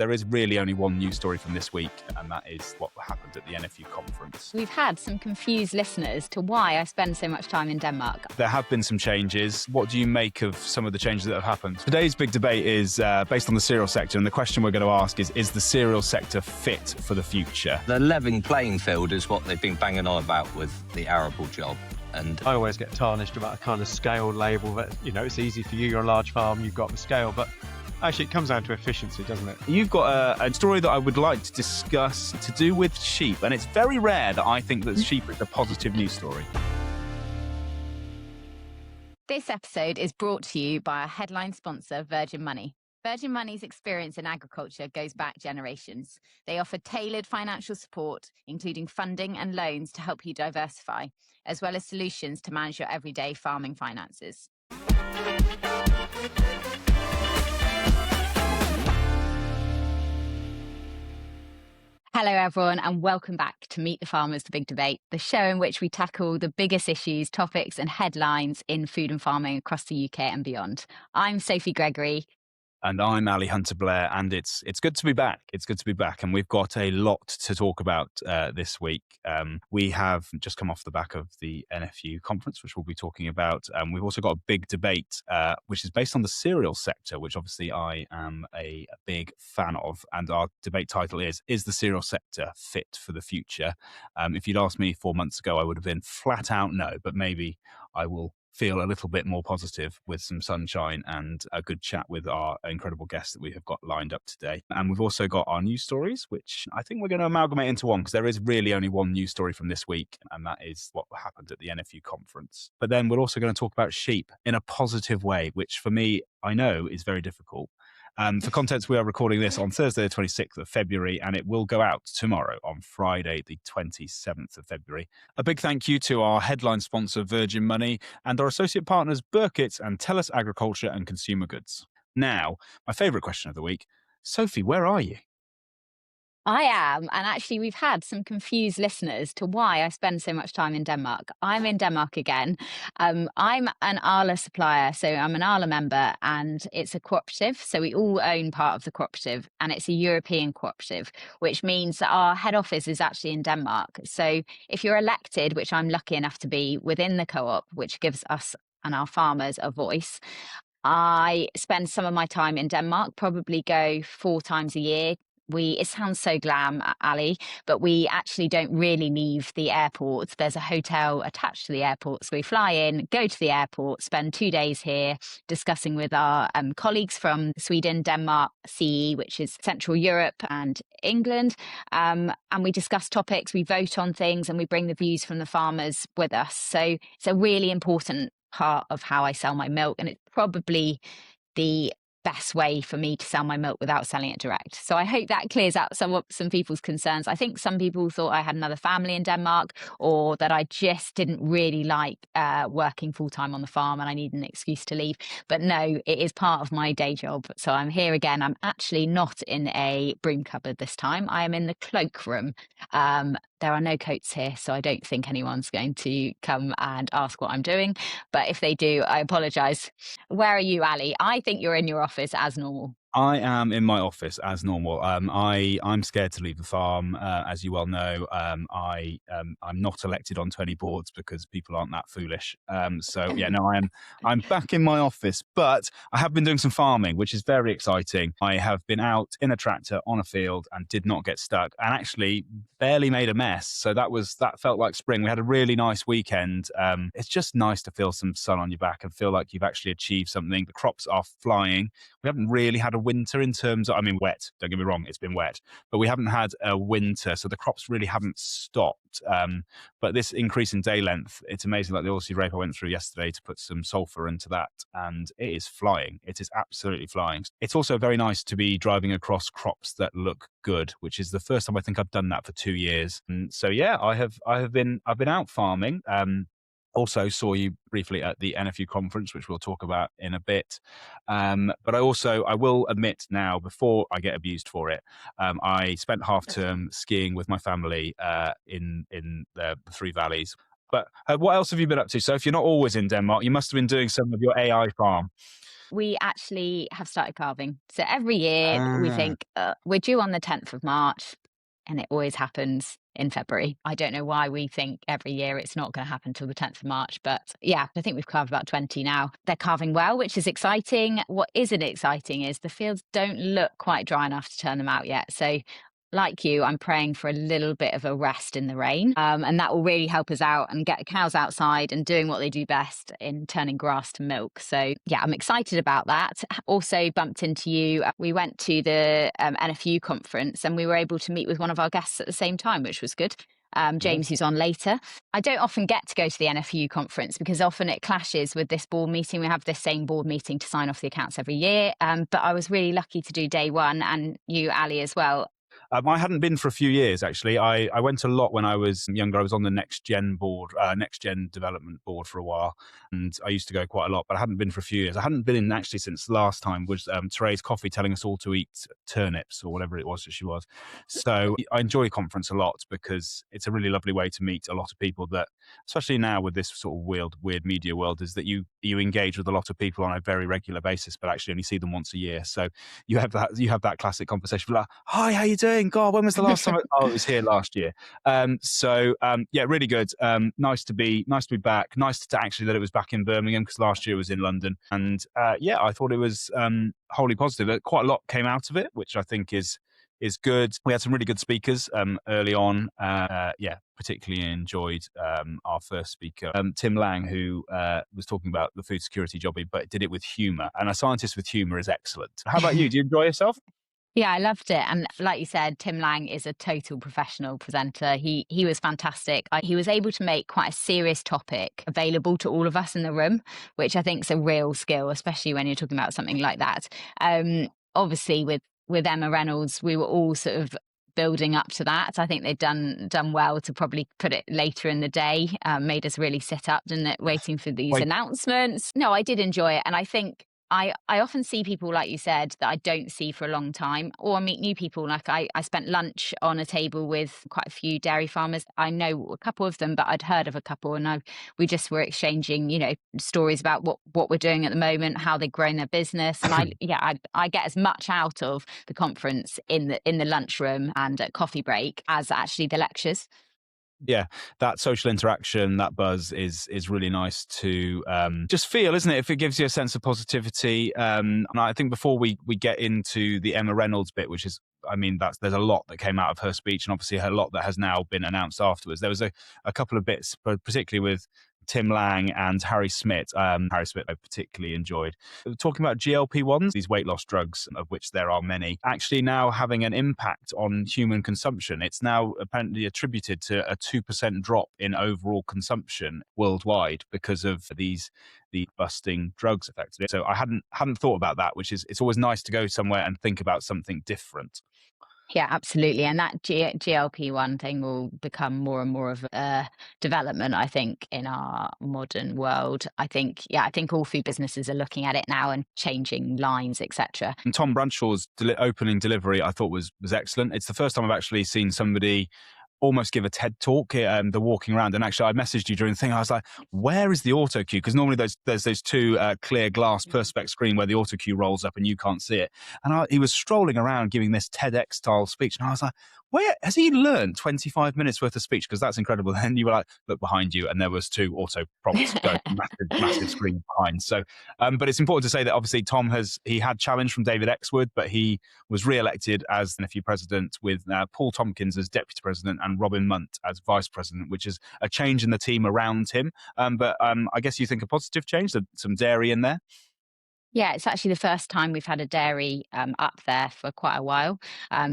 There is really only one news story from this week, and that is what happened at the NFU Conference. We've had some confused listeners to why I spend so much time in Denmark. There have been some changes. What do you make of some of the changes that have happened? Today's big debate is based on the cereal sector, and the question we're going to ask is the cereal sector fit for the future? The level playing field is what they've been banging on about with the Arable job. And I always get tarnished about a kind of scale label that, it's easy for you, you're a large farm, you've got the scale, but actually it comes down to efficiency, doesn't it? You've got a story that I would like to discuss to do with sheep, and it's very rare that I think that sheep is a positive news story. This episode is brought to you by our headline sponsor, Virgin Money. Virgin Money's experience in agriculture goes back generations. They offer tailored financial support, including funding and loans to help you diversify, as well as solutions to manage your everyday farming finances. Hello, everyone, and welcome back to Meet the Farmers, the Big Debate, the show in which we tackle the biggest issues, topics and headlines in food and farming across the UK and beyond. I'm Sophie Gregory. And I'm Ali Hunter-Blair, and it's good to be back. It's good to be back, and we've got a lot to talk about this week. We have just come off the back of the NFU conference, which we'll be talking about. We've also got a big debate, which is based on the cereal sector, which obviously I am a big fan of. And our debate title is the cereal sector fit for the future? If you'd asked me 4 months ago, I would have been flat out no, but maybe I will feel a little bit more positive with some sunshine and a good chat with our incredible guests that we have got lined up today. And we've also got our news stories, which I think we're going to amalgamate into one, because there is really only one news story from this week, and that is what happened at the NFU conference. But then we're also going to talk about sheep in a positive way, which for me, I know is very difficult. For context, we are recording this on Thursday, the 26th of February, and it will go out tomorrow on Friday, the 27th of February. A big thank you to our headline sponsor, Virgin Money, and our associate partners, Birketts and TELUS Agriculture and Consumer Goods. Now, my favourite question of the week, Sophie, where are you? I am, and actually we've had some confused listeners to why I spend so much time in Denmark. I'm in Denmark again. I'm an Arla supplier, so I'm an Arla member, and it's a cooperative, so we all own part of the cooperative, and it's a European cooperative, which means that our head office is actually in Denmark. So if you're elected, which I'm lucky enough to be, within the co-op, which gives us and our farmers a voice, I spend some of my time in Denmark, probably go 4 times a year. It sounds so glam, Ali, but we actually don't really leave the airport. There's a hotel attached to the airport. So we fly in, go to the airport, spend 2 days here discussing with our colleagues from Sweden, Denmark, CE, which is Central Europe, and England. And we discuss topics, we vote on things, and we bring the views from the farmers with us. So it's a really important part of how I sell my milk. And it's probably the best way for me to sell my milk without selling it direct. So I hope that clears up some people's concerns. I think some people thought I had another family in Denmark, or that I just didn't really like working full-time on the farm and I need an excuse to leave. But no, it is part of my day job. So I'm here again. I'm actually not in a broom cupboard this time. I am in the cloakroom. There are no coats here, so I don't think anyone's going to come and ask what I'm doing. But if they do, I apologise. Where are you, Ali? I think you're in your office as normal. I am in my office as normal. I'm scared to leave the farm, as you well know. I'm not elected onto any boards because people aren't that foolish. I'm back in my office, but I have been doing some farming, which is very exciting. I have been out in a tractor on a field and did not get stuck, and actually barely made a mess. So that felt like spring. We had a really nice weekend. It's just nice to feel some sun on your back and feel like you've actually achieved something. The crops are flying. We haven't really had a winter in terms of, wet, don't get me wrong, it's been wet, but we haven't had a winter, so the crops really haven't stopped. But this increase in day length, it's amazing. Like the oilseed rape I went through yesterday to put some sulfur into that, and it is flying. It is absolutely flying. It's also very nice to be driving across crops that look good, which is the first time I think I've done that for 2 years. And so yeah, I've been out farming. Also saw you briefly at the NFU conference, which we'll talk about in a bit. But I will admit now, before I get abused for it, I spent half term skiing with my family in the Three Valleys. But what else have you been up to? So if you're not always in Denmark, you must have been doing some of your AI farm. We actually have started calving. So every year we think we're due on the 10th of March, and it always happens in February. I don't know why we think every year it's not going to happen till the 10th of March, but yeah, I think we've carved about 20 now. They're calving well, which is exciting. What isn't exciting is the fields don't look quite dry enough to turn them out yet. So like you, I'm praying for a little bit of a rest in the rain, and that will really help us out and get the cows outside and doing what they do best in turning grass to milk. So yeah, I'm excited about that. Also bumped into you. We went to the NFU conference and we were able to meet with one of our guests at the same time, which was good. James, who's on later. I don't often get to go to the NFU conference because often it clashes with this board meeting. We have this same board meeting to sign off the accounts every year. But I was really lucky to do day one, and you, Ali, as well. I hadn't been for a few years, actually. I went a lot when I was younger. I was on the Next Gen board, Next Gen development board for a while, and I used to go quite a lot, but I hadn't been for a few years. I hadn't been in actually since last time was Therese Coffey telling us all to eat turnips or whatever it was that she was. So I enjoy a conference a lot because it's a really lovely way to meet a lot of people that, especially now with this sort of weird media world, is that you engage with a lot of people on a very regular basis, but actually only see them once a year. So you have that classic conversation like, "Hi, how you doing? God, when was the last time?" Oh, it was here last year. Yeah, really good. Nice to be back. Nice to actually that it was back in Birmingham because last year it was in London. And yeah, I thought it was wholly positive. Quite a lot came out of it, which I think is good. We had some really good speakers early on. Yeah, particularly enjoyed our first speaker, Tim Lang, who was talking about the food security job, but did it with humour. And a scientist with humour is excellent. How about you? Do you enjoy yourself? Yeah, I loved it. And like you said, Tim Lang is a total professional presenter. He was fantastic. He was able to make quite a serious topic available to all of us in the room, which I think is a real skill, especially when you're talking about something like that. Obviously, with Emma Reynolds, we were all sort of building up to that. I think they'd done well to probably put it later in the day, made us really sit up, didn't it, waiting for these announcements. No, I did enjoy it. And I think I often see people, like you said, that I don't see for a long time, or I meet new people. Like I spent lunch on a table with quite a few dairy farmers. I know a couple of them, but I'd heard of a couple, and we just were exchanging, stories about what we're doing at the moment, how they've grown their business. And I get as much out of the conference in the lunchroom and at coffee break as actually the lectures. Yeah, that social interaction, that buzz is really nice to just feel, isn't it? If it gives you a sense of positivity. And I think before we get into the Emma Reynolds bit, which is, there's a lot that came out of her speech, and obviously a lot that has now been announced afterwards. There was a couple of bits, particularly with Tim Lang and Harry Smith. Harry Smith I particularly enjoyed. Talking about GLP-1s, these weight loss drugs, of which there are many, actually now having an impact on human consumption. It's now apparently attributed to a 2% drop in overall consumption worldwide because of the busting drugs, effectively. So I hadn't thought about that, which is, it's always nice to go somewhere and think about something different. Yeah, absolutely. And that GLP-1 thing will become more and more of a development, I think, in our modern world. I think all food businesses are looking at it now and changing lines, etc. And Tom Branshaw's opening delivery, I thought was excellent. It's the first time I've actually seen somebody almost give a TED talk, the walking around. And actually, I messaged you during the thing. I was like, where is the auto cue? Because normally there's those two clear glass perspex screen where the auto cue rolls up and you can't see it. And he was strolling around giving this TEDx style speech. And I was like, where has he learned 25 minutes worth of speech? Because that's incredible. And you were like, look behind you, and there was two auto prompts going, massive screen behind. So, but it's important to say that obviously Tom had challenge from David Exwood, but he was re-elected as the NFU president with Paul Tompkins as deputy president and Robin Munt as vice president, which is a change in the team around him. But I guess you think a positive change, some dairy in there. Yeah, it's actually the first time we've had a dairy up there for quite a while.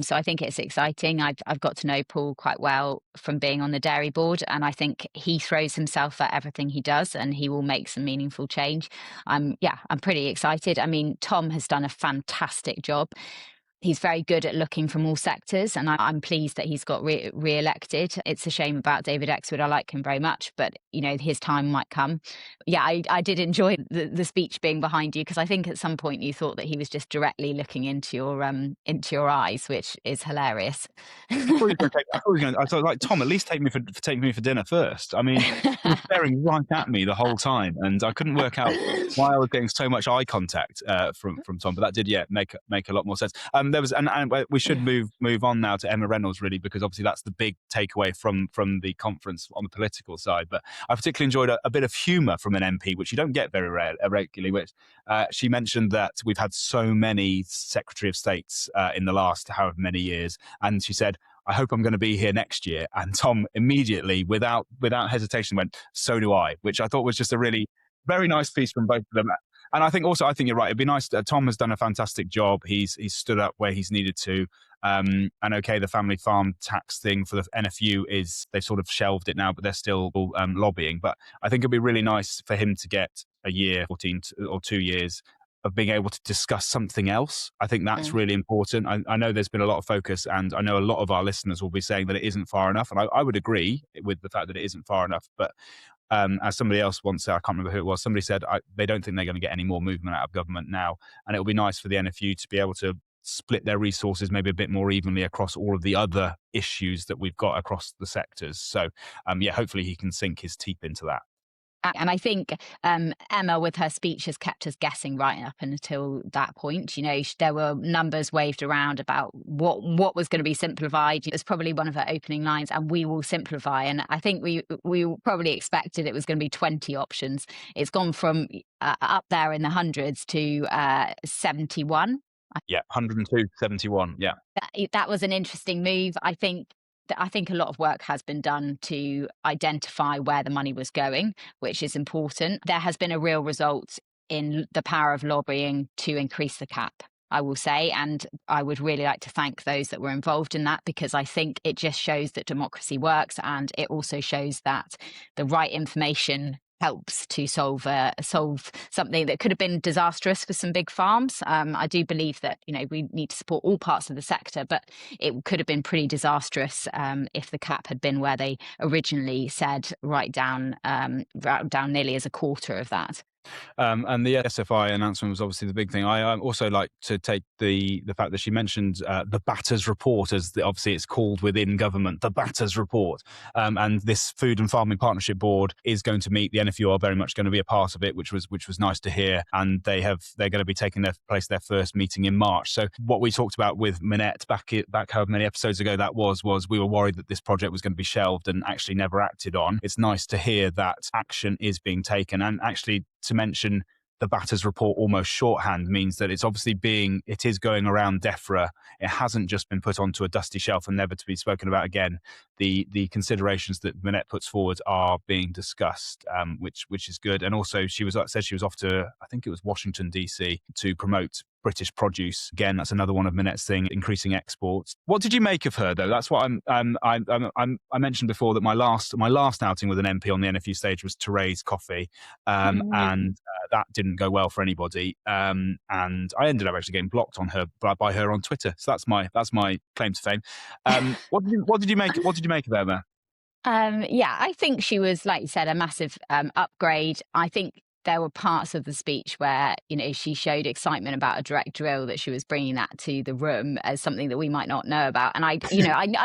So I think it's exciting. I've got to know Paul quite well from being on the dairy board, and I think he throws himself at everything he does, and he will make some meaningful change. I'm pretty excited. Tom has done a fantastic job. He's very good at looking from all sectors, and I'm pleased that he's got re-elected. It's a shame about David Exwood. I like him very much, but his time might come. Yeah, I did enjoy the speech being behind you, because I think at some point you thought that he was just directly looking into your eyes, which is hilarious. I thought he was going to. I thought, like, Tom, at least take me for dinner first. I mean, he was staring right at me the whole time, and I couldn't work out why I was getting so much eye contact from Tom. But that did, make a lot more sense. There was, and we should move on now to Emma Reynolds, really, because obviously that's the big takeaway from the conference on the political side. But I particularly enjoyed a bit of humour from an MP, which you don't get very regularly. Which she mentioned that we've had so many Secretary of States in the last however many years, and she said, I hope I'm going to be here next year. And Tom immediately, without hesitation, went, so do I, which I thought was just a really very nice piece from both of them. And I think you're right. It'd be nice. Tom has done a fantastic job. He's stood up where he's needed to. And okay, the family farm tax thing for the NFU they've sort of shelved it now, but they're still lobbying. But I think it'd be really nice for him to get a year, 14 or 2 years of being able to discuss something else. I think that's really important. I know there's been a lot of focus, and I know a lot of our listeners will be saying that it isn't far enough. And I would agree with the fact that it isn't far enough. But as somebody else once said, I can't remember who it was, somebody said they don't think they're going to get any more movement out of government now. And it'll be nice for the NFU to be able to split their resources maybe a bit more evenly across all of the other issues that we've got across the sectors. So, hopefully he can sink his teeth into that. And I think Emma, with her speech, has kept us guessing right up until that point. There were numbers waved around about what was going to be simplified. It was probably one of her opening lines, and we will simplify. And I think we probably expected it was going to be 20 options. It's gone from up there in the hundreds to 71. Yeah, 102, 71. Yeah. That was an interesting move. I think a lot of work has been done to identify where the money was going, which is important. There has been a real result in the power of lobbying to increase the cap, I will say. And I would really like to thank those that were involved in that, because I think it just shows that democracy works, and it also shows that the right information helps to solve something that could have been disastrous for some big farms. I do believe that we need to support all parts of the sector, but it could have been pretty disastrous if the cap had been where they originally said, right down nearly as a quarter of that. And the SFI announcement was obviously the big thing. I also like to take the fact that she mentioned the Batters Report, as obviously it's called within government, the Batters Report. And this Food and Farming Partnership Board is going to meet. The NFU are very much going to be a part of it, which was nice to hear. And they're going to be taking their first meeting in March. So what we talked about with Minette back however many episodes ago that was we were worried that this project was going to be shelved and actually never acted on. It's nice to hear that action is being taken, and actually to mention the Batters Report almost shorthand means that it's obviously it is going around DEFRA. It hasn't just been put onto a dusty shelf and never to be spoken about again. The considerations that Minette puts forward are being discussed, which is good. And also she said she was off to, I think it was Washington DC, to promote British produce. Again, that's another one of Minette's thing, increasing exports. What did you make of her, though? That's what I mentioned before, that my last outing with an MP on the NFU stage was to raise coffee, and that didn't go well for anybody. And I ended up actually getting blocked by her on Twitter. So that's my claim to fame. What did you make of Emma? I think she was, like you said, a massive upgrade. I think there were parts of the speech where, she showed excitement about a direct drill, that she was bringing that to the room as something that we might not know about. And I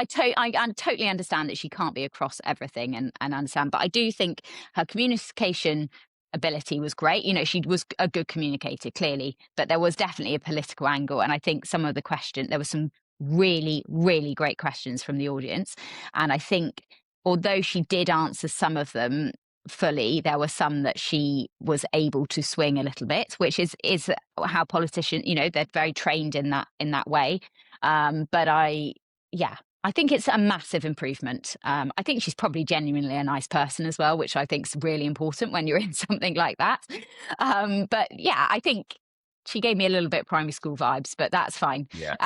totally understand that she can't be across everything and understand, but I do think her communication ability was great. She was a good communicator, clearly, but there was definitely a political angle. And I think there were some really, really great questions from the audience. And I think although she did answer some of them fully, there were some that she was able to swing a little bit, which is how politicians, they're very trained in that way. But I think it's a massive improvement. I think she's probably genuinely a nice person as well, which I think is really important when you're in something like that. But yeah, I think she gave me a little bit primary school vibes, but that's fine. Yeah.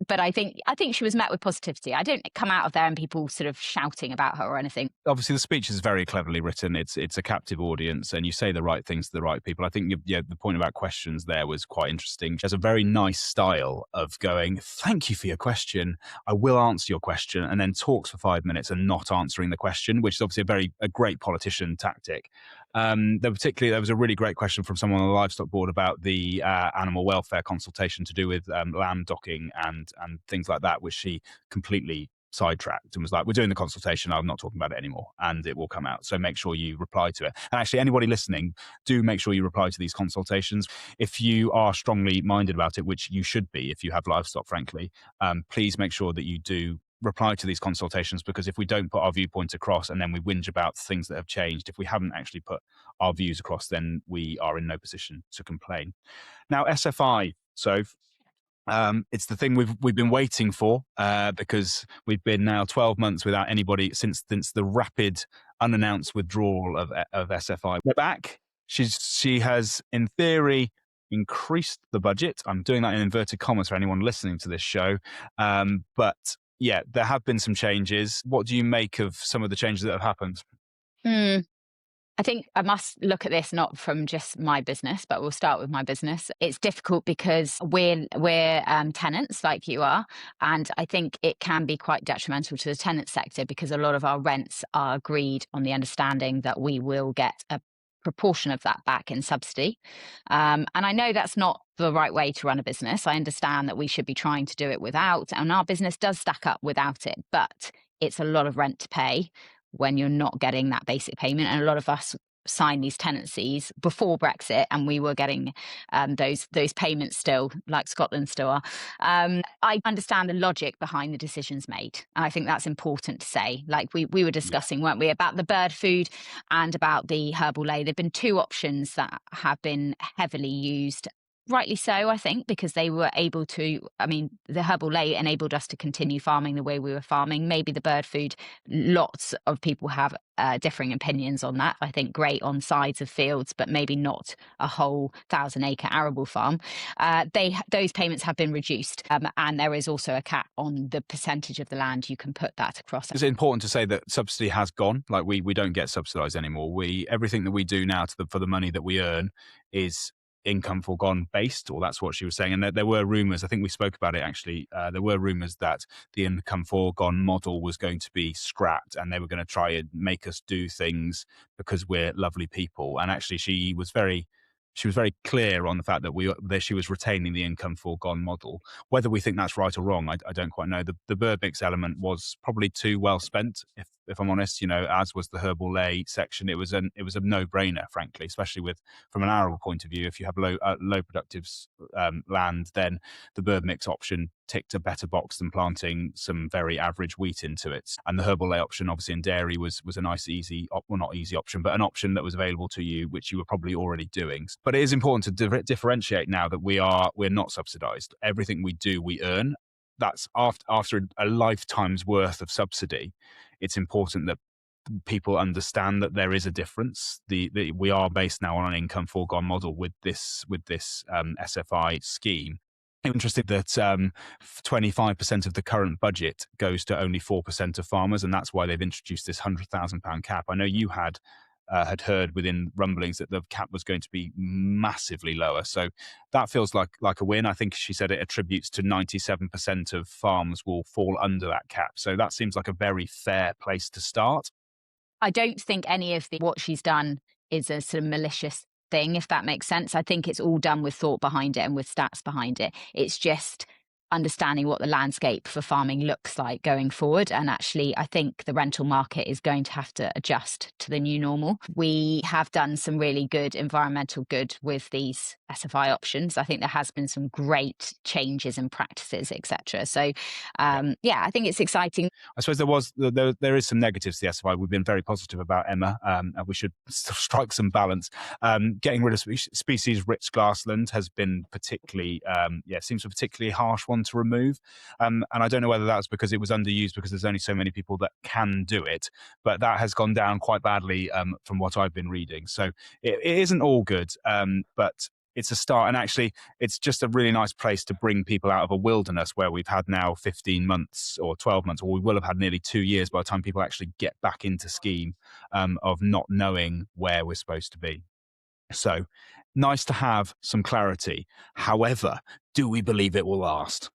But I think she was met with positivity. I don't come out of there and people sort of shouting about her or anything. Obviously, the speech is very cleverly written. It's a captive audience, and you say the right things to the right people. I think the point about questions there was quite interesting. She has a very nice style of going, "Thank you for your question. I will answer your question," and then talks for 5 minutes and not answering the question, which is obviously a great politician tactic. There was a really great question from someone on the livestock board about the animal welfare consultation to do with lamb docking and things like that, which she completely sidetracked and was like, "We're doing the consultation. I'm not talking about it anymore, and it will come out. So make sure you reply to it." And actually, anybody listening, do make sure you reply to these consultations. If you are strongly minded about it, which you should be if you have livestock, frankly, please make sure that you do reply to these consultations, because if we don't put our viewpoint across and then we whinge about things that have changed, if we haven't actually put our views across, then we are in no position to complain. Now, SFI, so it's the thing we've been waiting for, because we've been now 12 months without anybody since the rapid unannounced withdrawal of SFI. We're back. She has, in theory, increased the budget. I'm doing that in inverted commas for anyone listening to this show, but yeah, there have been some changes. What do you make of some of the changes that have happened? I think I must look at this not from just my business, but we'll start with my business. It's difficult because we're tenants like you are, and I think it can be quite detrimental to the tenant sector because a lot of our rents are agreed on the understanding that we will get a proportion of that back in subsidy. And I know that's not the right way to run a business. I understand that we should be trying to do it without, and our business does stack up without it, but it's a lot of rent to pay when you're not getting that basic payment. And a lot of us signed these tenancies before Brexit, and we were getting those payments still, like Scotland still are. I understand the logic behind the decisions made, and I think that's important to say. Like we were discussing, weren't we, about the bird food and about the herbal ley. There've been two options that have been heavily used. Rightly so, I think, because they were able to, the herbal ley enabled us to continue farming the way we were farming. Maybe the bird food, lots of people have differing opinions on that. I think great on sides of fields, but maybe not a whole 1,000-acre arable farm. Those payments have been reduced, and there is also a cap on the percentage of the land you can put that across. It's important to say that subsidy has gone. Like we don't get subsidised anymore. Everything that we do now for the money that we earn is income foregone based, or that's what she was saying. And there were rumours, I think we spoke about it actually, there were rumours that the income foregone model was going to be scrapped and they were going to try and make us do things because we're lovely people. And actually she was very clear on the fact that she was retaining the income foregone model. Whether we think that's right or wrong, I don't quite know. The bird mix element was probably too well spent, if I'm honest. As was the herbal ley section. It was a no-brainer, frankly, especially from an arable point of view. If you have low productive land, then the bird mix option ticked a better box than planting some very average wheat into it. And the herbal ley option, obviously in dairy, was a nice, easy, well, not easy option, but an option that was available to you, which you were probably already doing. But it is important to differentiate now that we're not subsidised. Everything we do, we earn. That's after a lifetime's worth of subsidy. It's important that people understand that there is a difference. We are based now on an income foregone model with this SFI scheme. Interesting that 25% of the current budget goes to only 4% of farmers, and that's why they've introduced this £100,000 cap. I know you had heard within rumblings that the cap was going to be massively lower, so that feels like a win. I think she said it attributes to 97% of farms will fall under that cap, so that seems like a very fair place to start. I don't think any of what she's done is a sort of malicious thing, if that makes sense. I think it's all done with thought behind it and with stats behind it. It's just understanding what the landscape for farming looks like going forward. And actually, I think the rental market is going to have to adjust to the new normal. We have done some really good environmental good with these SFI options. I think there has been some great changes in practices, etc. So, I think it's exciting. I suppose there is some negatives to the SFI. We've been very positive about Emma. We should strike some balance. Getting rid of species-rich grassland has been particularly, seems a particularly harsh one to remove. And I don't know whether that's because it was underused because there's only so many people that can do it, but that has gone down quite badly from what I've been reading. So it isn't all good, but it's a start. And actually, it's just a really nice place to bring people out of a wilderness where we've had now 15 months or 12 months, or we will have had nearly 2 years by the time people actually get back into scheme, of not knowing where we're supposed to be. So nice to have some clarity. However, do we believe it will last?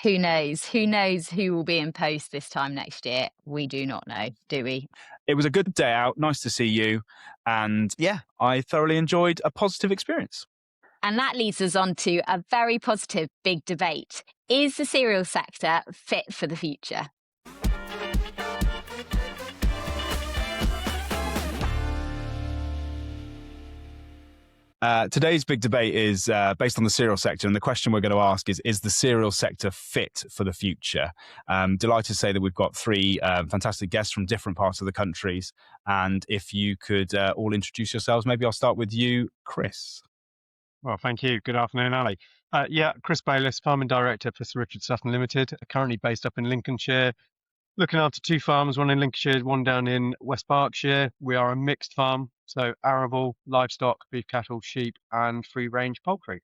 Who knows? Who knows who will be in post this time next year? We do not know, do we? It was a good day out. Nice to see you. And yeah, I thoroughly enjoyed a positive experience. And that leads us on to a very positive big debate. Is the cereal sector fit for the future? Today's big debate is based on the cereal sector, and the question we're going to ask is the cereal sector fit for the future? Delighted to say that we've got three fantastic guests from different parts of the countries, and if you could all introduce yourselves, maybe I'll start with you, Chris. Well, thank you. Good afternoon, Ali. Chris Baylis, Farming Director for Sir Richard Sutton Limited, currently based up in Lincolnshire, looking after two farms, one in Lincolnshire, one down in West Berkshire. We are a mixed farm, so arable, livestock, beef cattle, sheep, and free-range poultry.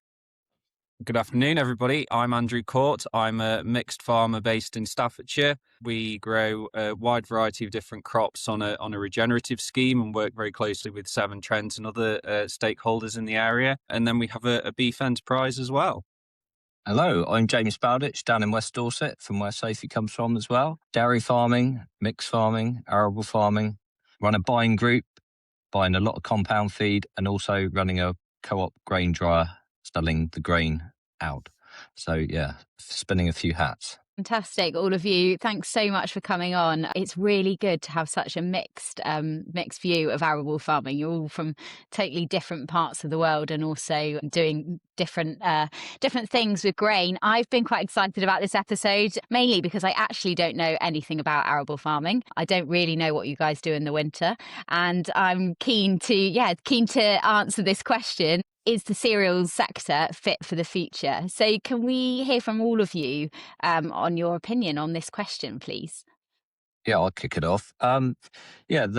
Good afternoon, everybody. I'm Andrew Court. I'm a mixed farmer based in Staffordshire. We grow a wide variety of different crops on a regenerative scheme and work very closely with Severn Trent and other stakeholders in the area. And then we have a beef enterprise as well. Hello, I'm James Bowditch down in West Dorset, from where Sophie comes from as well. Dairy farming, mixed farming, arable farming. Run a buying group, buying a lot of compound feed, and also running a co-op grain dryer, selling the grain out. So yeah, spinning a few hats. Fantastic, all of you. Thanks so much for coming on. It's really good to have such a mixed view of arable farming. You're all from totally different parts of the world and also doing different things with grain. I've been quite excited about this episode, mainly because I actually don't know anything about arable farming. I don't really know what you guys do in the winter, and I'm keen to answer this question. Is the cereals sector fit for the future? So can we hear from all of you on your opinion on this question, please? Yeah, I'll kick it off. The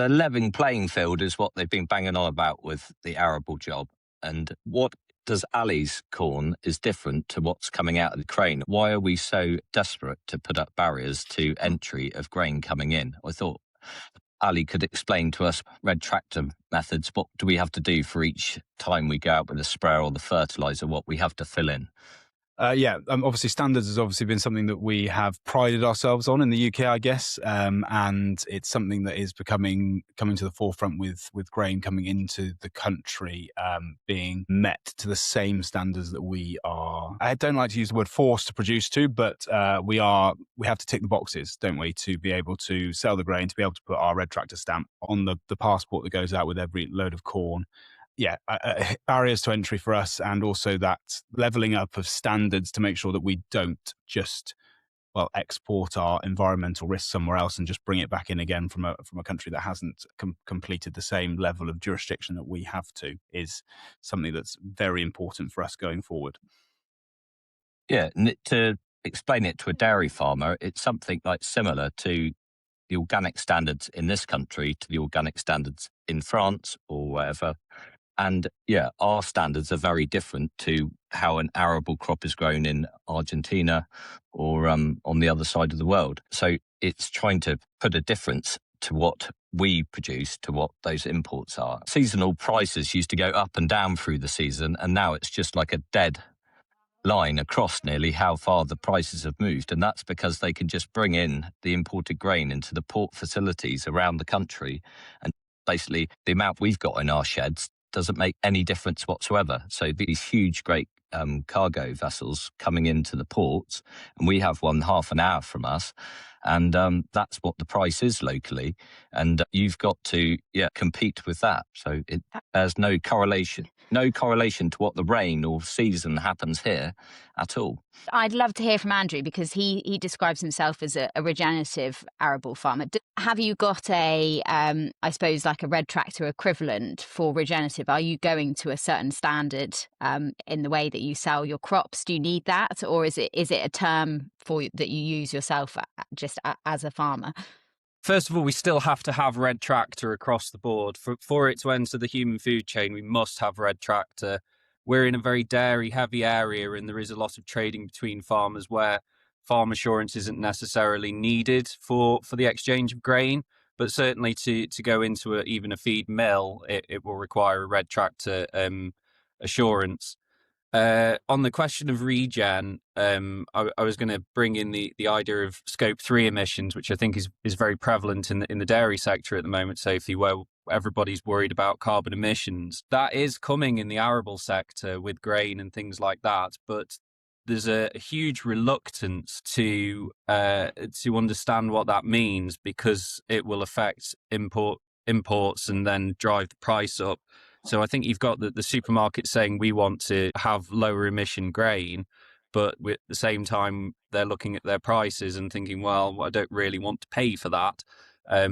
level playing field is what they've been banging on about with the arable job. And what does Ali's corn is different to what's coming out of the crane? Why are we so desperate to put up barriers to entry of grain coming in? I thought Ali could explain to us red tractor methods. What do we have to do for each time we go out with the sprayer or the fertiliser, what we have to fill in? Obviously standards has obviously been something that we have prided ourselves on in the UK, I guess, and it's something that is coming to the forefront with grain coming into the country, being met to the same standards that we are. I don't like to use the word forced to produce to, but we have to tick the boxes, don't we, to be able to sell the grain, to be able to put our red tractor stamp on the passport that goes out with every load of corn. Barriers to entry for us, and also that levelling up of standards to make sure that we don't just export our environmental risks somewhere else and just bring it back in again from a country that hasn't completed the same level of jurisdiction that we have to, is something that's very important for us going forward. Yeah, to explain it to a dairy farmer, it's something like similar to the organic standards in this country to the organic standards in France or wherever. And yeah, our standards are very different to how an arable crop is grown in Argentina or on the other side of the world. So it's trying to put a difference to what we produce to what those imports are. Seasonal prices used to go up and down through the season, and now it's just like a dead line across nearly how far the prices have moved. And that's because they can just bring in the imported grain into the port facilities around the country. And basically the amount we've got in our sheds doesn't make any difference whatsoever. So these huge, great cargo vessels coming into the ports, and we have one half an hour from us, and that's what the price is locally. And you've got to compete with that. So there's no correlation to what the rain or season happens here at all. I'd love to hear from Andrew, because he describes himself as a regenerative arable farmer. Have you got I suppose like a red tractor equivalent for regenerative? Are you going to a certain standard in the way that you sell your crops? Do you need that, or is it a term that you use yourself just as a farmer? First of all, we still have to have red tractor across the board. For it to enter the human food chain, we must have red tractor. we're in a very dairy heavy area, and there is a lot of trading between farmers where farm assurance isn't necessarily needed for the exchange of grain. But certainly to go into even a feed mill, it will require a red tractor assurance. On the question of regen, I was going to bring in the idea of scope 3 emissions, which I think is very prevalent in the dairy sector at the moment, Sophie, where everybody's worried about carbon emissions. That is coming in the arable sector with grain and things like that, but there's a huge reluctance to understand what that means, because it will affect imports and then drive the price up. So I think you've got the supermarket saying we want to have lower emission grain, but at the same time they're looking at their prices and thinking, well, I don't really want to pay for that,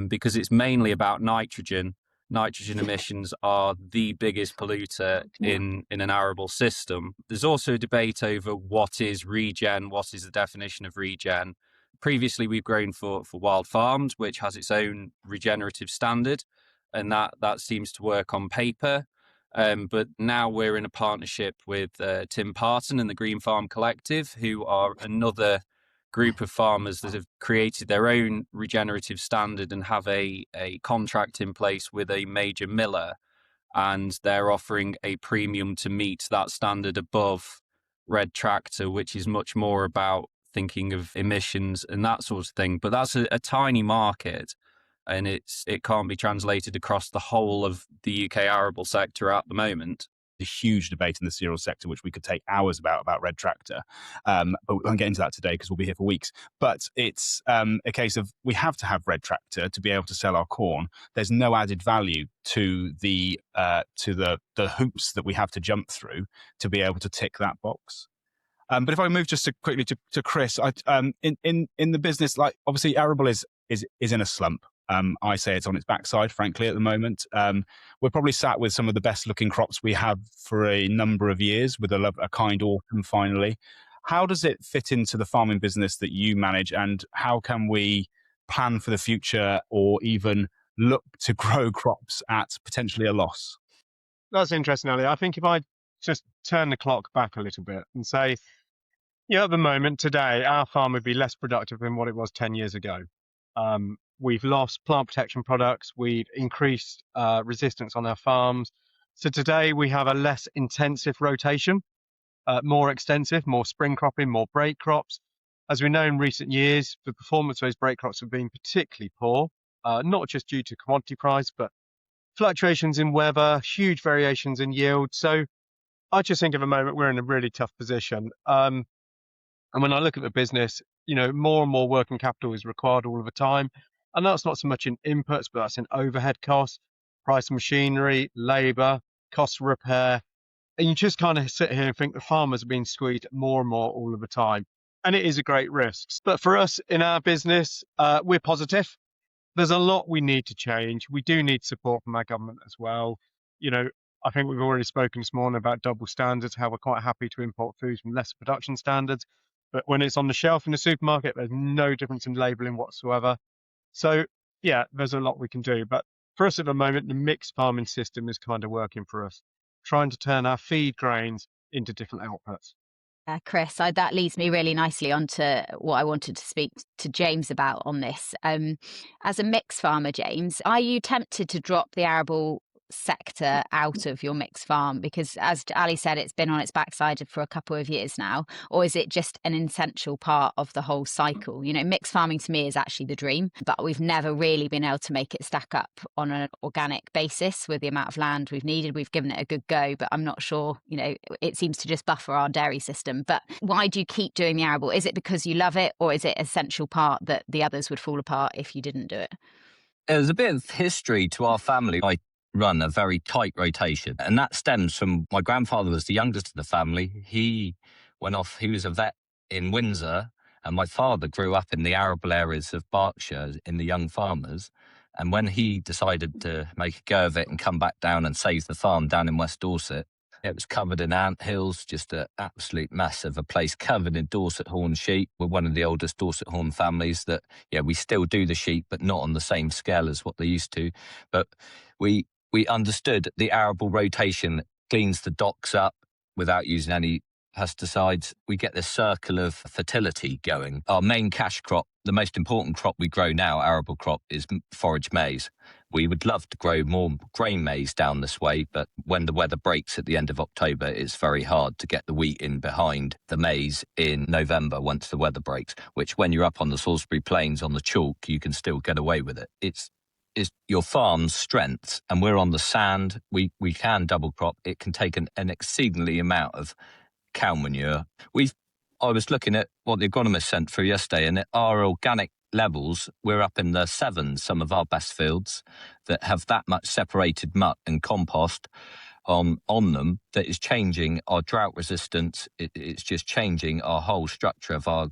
because it's mainly about nitrogen. Nitrogen emissions are the biggest polluter in an arable system. There's also a debate over what is regen, what is the definition of regen. Previously, we've grown for wild farms, which has its own regenerative standard, and that seems to work on paper. But now we're in a partnership with Tim Parton and the Green Farm Collective, who are another group of farmers that have created their own regenerative standard and have a contract in place with a major miller, and they're offering a premium to meet that standard above red tractor, which is much more about thinking of emissions and that sort of thing. But that's a tiny market, and it can't be translated across the whole of the UK arable sector at the moment. A huge debate in the cereal sector, which we could take hours about red tractor, but we won't get into that today because we'll be here for weeks. But it's a case of we have to have red tractor to be able to sell our corn. There's no added value to the hoops that we have to jump through to be able to tick that box. But if I move just quickly to Chris, in the business, like obviously Arable is in a slump. I say it's on its backside, frankly, at the moment. We're probably sat with some of the best looking crops we have for a number of years, with a kind autumn finally. How does it fit into the farming business that you manage, and how can we plan for the future or even look to grow crops at potentially a loss? That's interesting, Ali. I think if I just turn the clock back a little bit and say, at the moment today, our farm would be less productive than what it was 10 years ago. We've lost plant protection products. We've increased resistance on our farms. So today we have a less intensive rotation, more extensive, more spring cropping, more break crops. As we know, in recent years, the performance of those break crops have been particularly poor, not just due to commodity price, but fluctuations in weather, huge variations in yield. So I just think at the moment we're in a really tough position. And when I look at the business, more and more working capital is required all of the time. And that's not so much in inputs, but that's in overhead costs, price of machinery, labour, cost of repair. And you just kind of sit here and think the farmers are being squeezed more and more all of the time. And it is a great risk. But for us in our business, we're positive. There's a lot we need to change. We do need support from our government as well. I think we've already spoken this morning about double standards, how we're quite happy to import foods from lesser production standards. But when it's on the shelf in the supermarket, there's no difference in labelling whatsoever. So, there's a lot we can do. But for us at the moment, the mixed farming system is kind of working for us, trying to turn our feed grains into different outputs. Chris, that leads me really nicely onto what I wanted to speak to James about on this. As a mixed farmer, James, are you tempted to drop the arable sector out of your mixed farm? Because as Ali said, it's been on its backside for a couple of years now. Or is it just an essential part of the whole cycle? Mixed farming to me is actually the dream, but we've never really been able to make it stack up on an organic basis with the amount of land we've needed. We've given it a good go, but I'm not sure, it seems to just buffer our dairy system. But why do you keep doing the arable? Is it because you love it, or is it an essential part that the others would fall apart if you didn't do it? There's a bit of history to our family. I run a very tight rotation, and that stems from my grandfather was the youngest of the family. He went off, he was a vet in Windsor, and my father grew up in the arable areas of Berkshire in the young farmers. And when he decided to make a go of it and come back down and save the farm down in West Dorset, it was covered in ant hills, just an absolute mess of a place, covered in Dorset horn sheep. We're one of the oldest Dorset horn families that, we still do the sheep, but not on the same scale as what they used to. But we understood the arable rotation cleans the docks up, without using any pesticides, we get this circle of fertility going. Our main cash crop, the most important crop we grow now, arable crop, is forage maize. We would love to grow more grain maize down this way, but when the weather breaks at the end of October, it's very hard to get the wheat in behind the maize in November once the weather breaks, which when you're up on the Salisbury Plains on the chalk, you can still get away with it. It's your farm's strength, and we're on the sand. We can double crop. It can take an exceedingly amount of cow manure. I was looking at what the agronomist sent through yesterday, and at our organic levels, we're up in the 7s, some of our best fields that have that much separated muck and compost on them that is changing our drought resistance. It's just changing our whole structure of our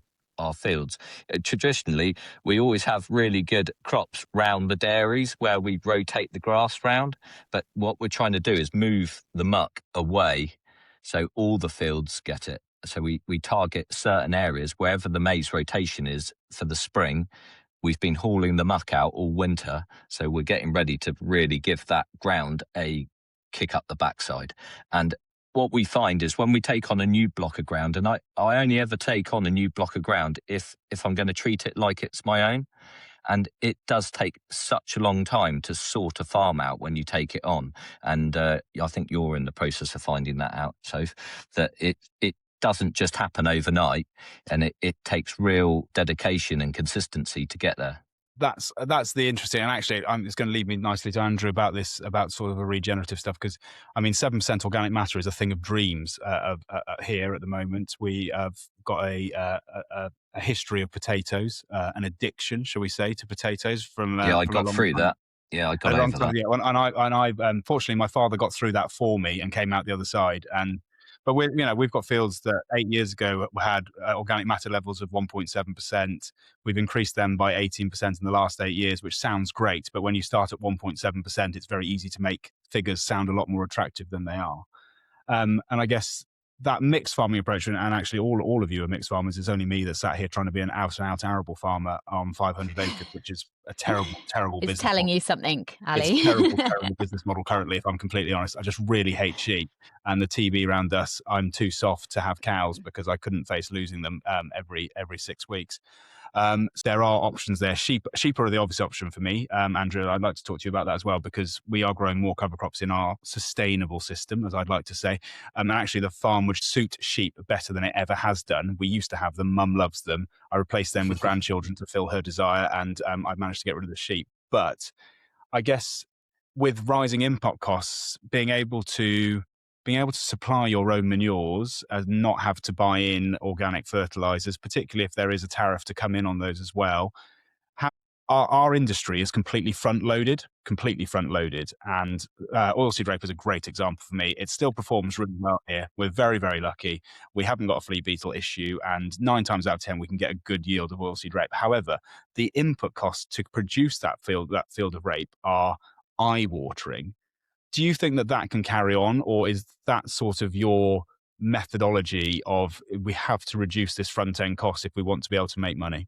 fields. Traditionally, we always have really good crops round the dairies where we rotate the grass round, but what we're trying to do is move the muck away so all the fields get it. So we target certain areas wherever the maize rotation is for the spring. We've been hauling the muck out all winter, so we're getting ready to really give that ground a kick up the backside. And what we find is when we take on a new block of ground, and I only ever take on a new block of ground if I'm going to treat it like it's my own. And it does take such a long time to sort a farm out when you take it on. And I think you're in the process of finding that out, Soph, that it doesn't just happen overnight, and it takes real dedication and consistency to get there. That's the interesting, and actually it's going to lead me nicely to Andrew about sort of the regenerative stuff, because I mean 7% organic matter is a thing of dreams here at the moment. We have got a history of potatoes, an addiction, shall we say, to potatoes from I got through that. Yeah, I got over that. Yeah, and I fortunately my father got through that for me and came out the other side. But we've got fields that 8 years ago had organic matter levels of 1.7%. We've increased them by 18% in the last 8 years, which sounds great. But when you start at 1.7%, it's very easy to make figures sound a lot more attractive than they are. And I guess that mixed farming approach, and actually all of you are mixed farmers. It's only me that sat here trying to be an out-and-out arable farmer on 500 acres, which is a terrible business It's telling model. you something, Ali. It's a terrible business model currently, if I'm completely honest. I just really hate sheep. And the TB around us, I'm too soft to have cows because I couldn't face losing them every 6 weeks. So there are options there. Sheep are the obvious option for me. Andrew, I'd like to talk to you about that as well, because we are growing more cover crops in our sustainable system, as I'd like to say. And actually the farm would suit sheep better than it ever has done. We used to have them. Mum loves them. I replaced them with grandchildren to fill her desire, and I've managed to get rid of the sheep. But I guess with rising input costs, being able to supply your own manures and not have to buy in organic fertilizers, particularly if there is a tariff to come in on those as well. Our industry is completely front-loaded, and oilseed rape is a great example for me. It still performs really well here. We're very, very lucky. We haven't got a flea beetle issue, and 9 times out of 10 we can get a good yield of oilseed rape. However, the input costs to produce that field of rape are eye-watering. Do you think that can carry on, or is that sort of your methodology of we have to reduce this front-end cost if we want to be able to make money?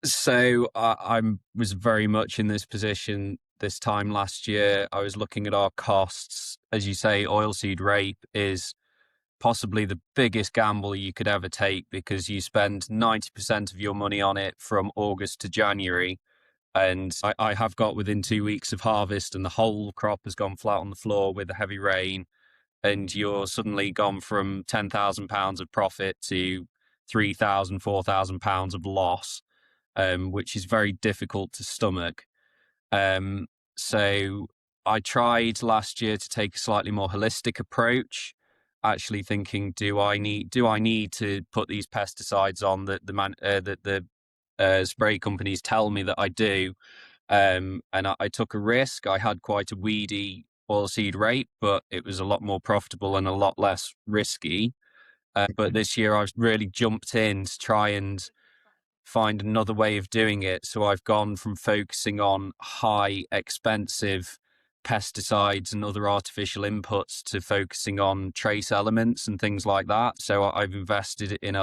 So I was very much in this position this time last year. I was looking at our costs. As you say, oilseed rape is possibly the biggest gamble you could ever take, because you spend 90% of your money on it from August to January. And I have got within 2 weeks of harvest, and the whole crop has gone flat on the floor with the heavy rain. And you're suddenly gone from £10,000 of profit to £3,000, £4,000 of loss, which is very difficult to stomach. So I tried last year to take a slightly more holistic approach, actually thinking, do I need to put these pesticides on that the spray companies tell me that I do? And I took a risk. I had quite a weedy oilseed rape, but it was a lot more profitable and a lot less risky. But this year I've really jumped in to try and find another way of doing it. So I've gone from focusing on high expensive pesticides and other artificial inputs to focusing on trace elements and things like that. So I've invested in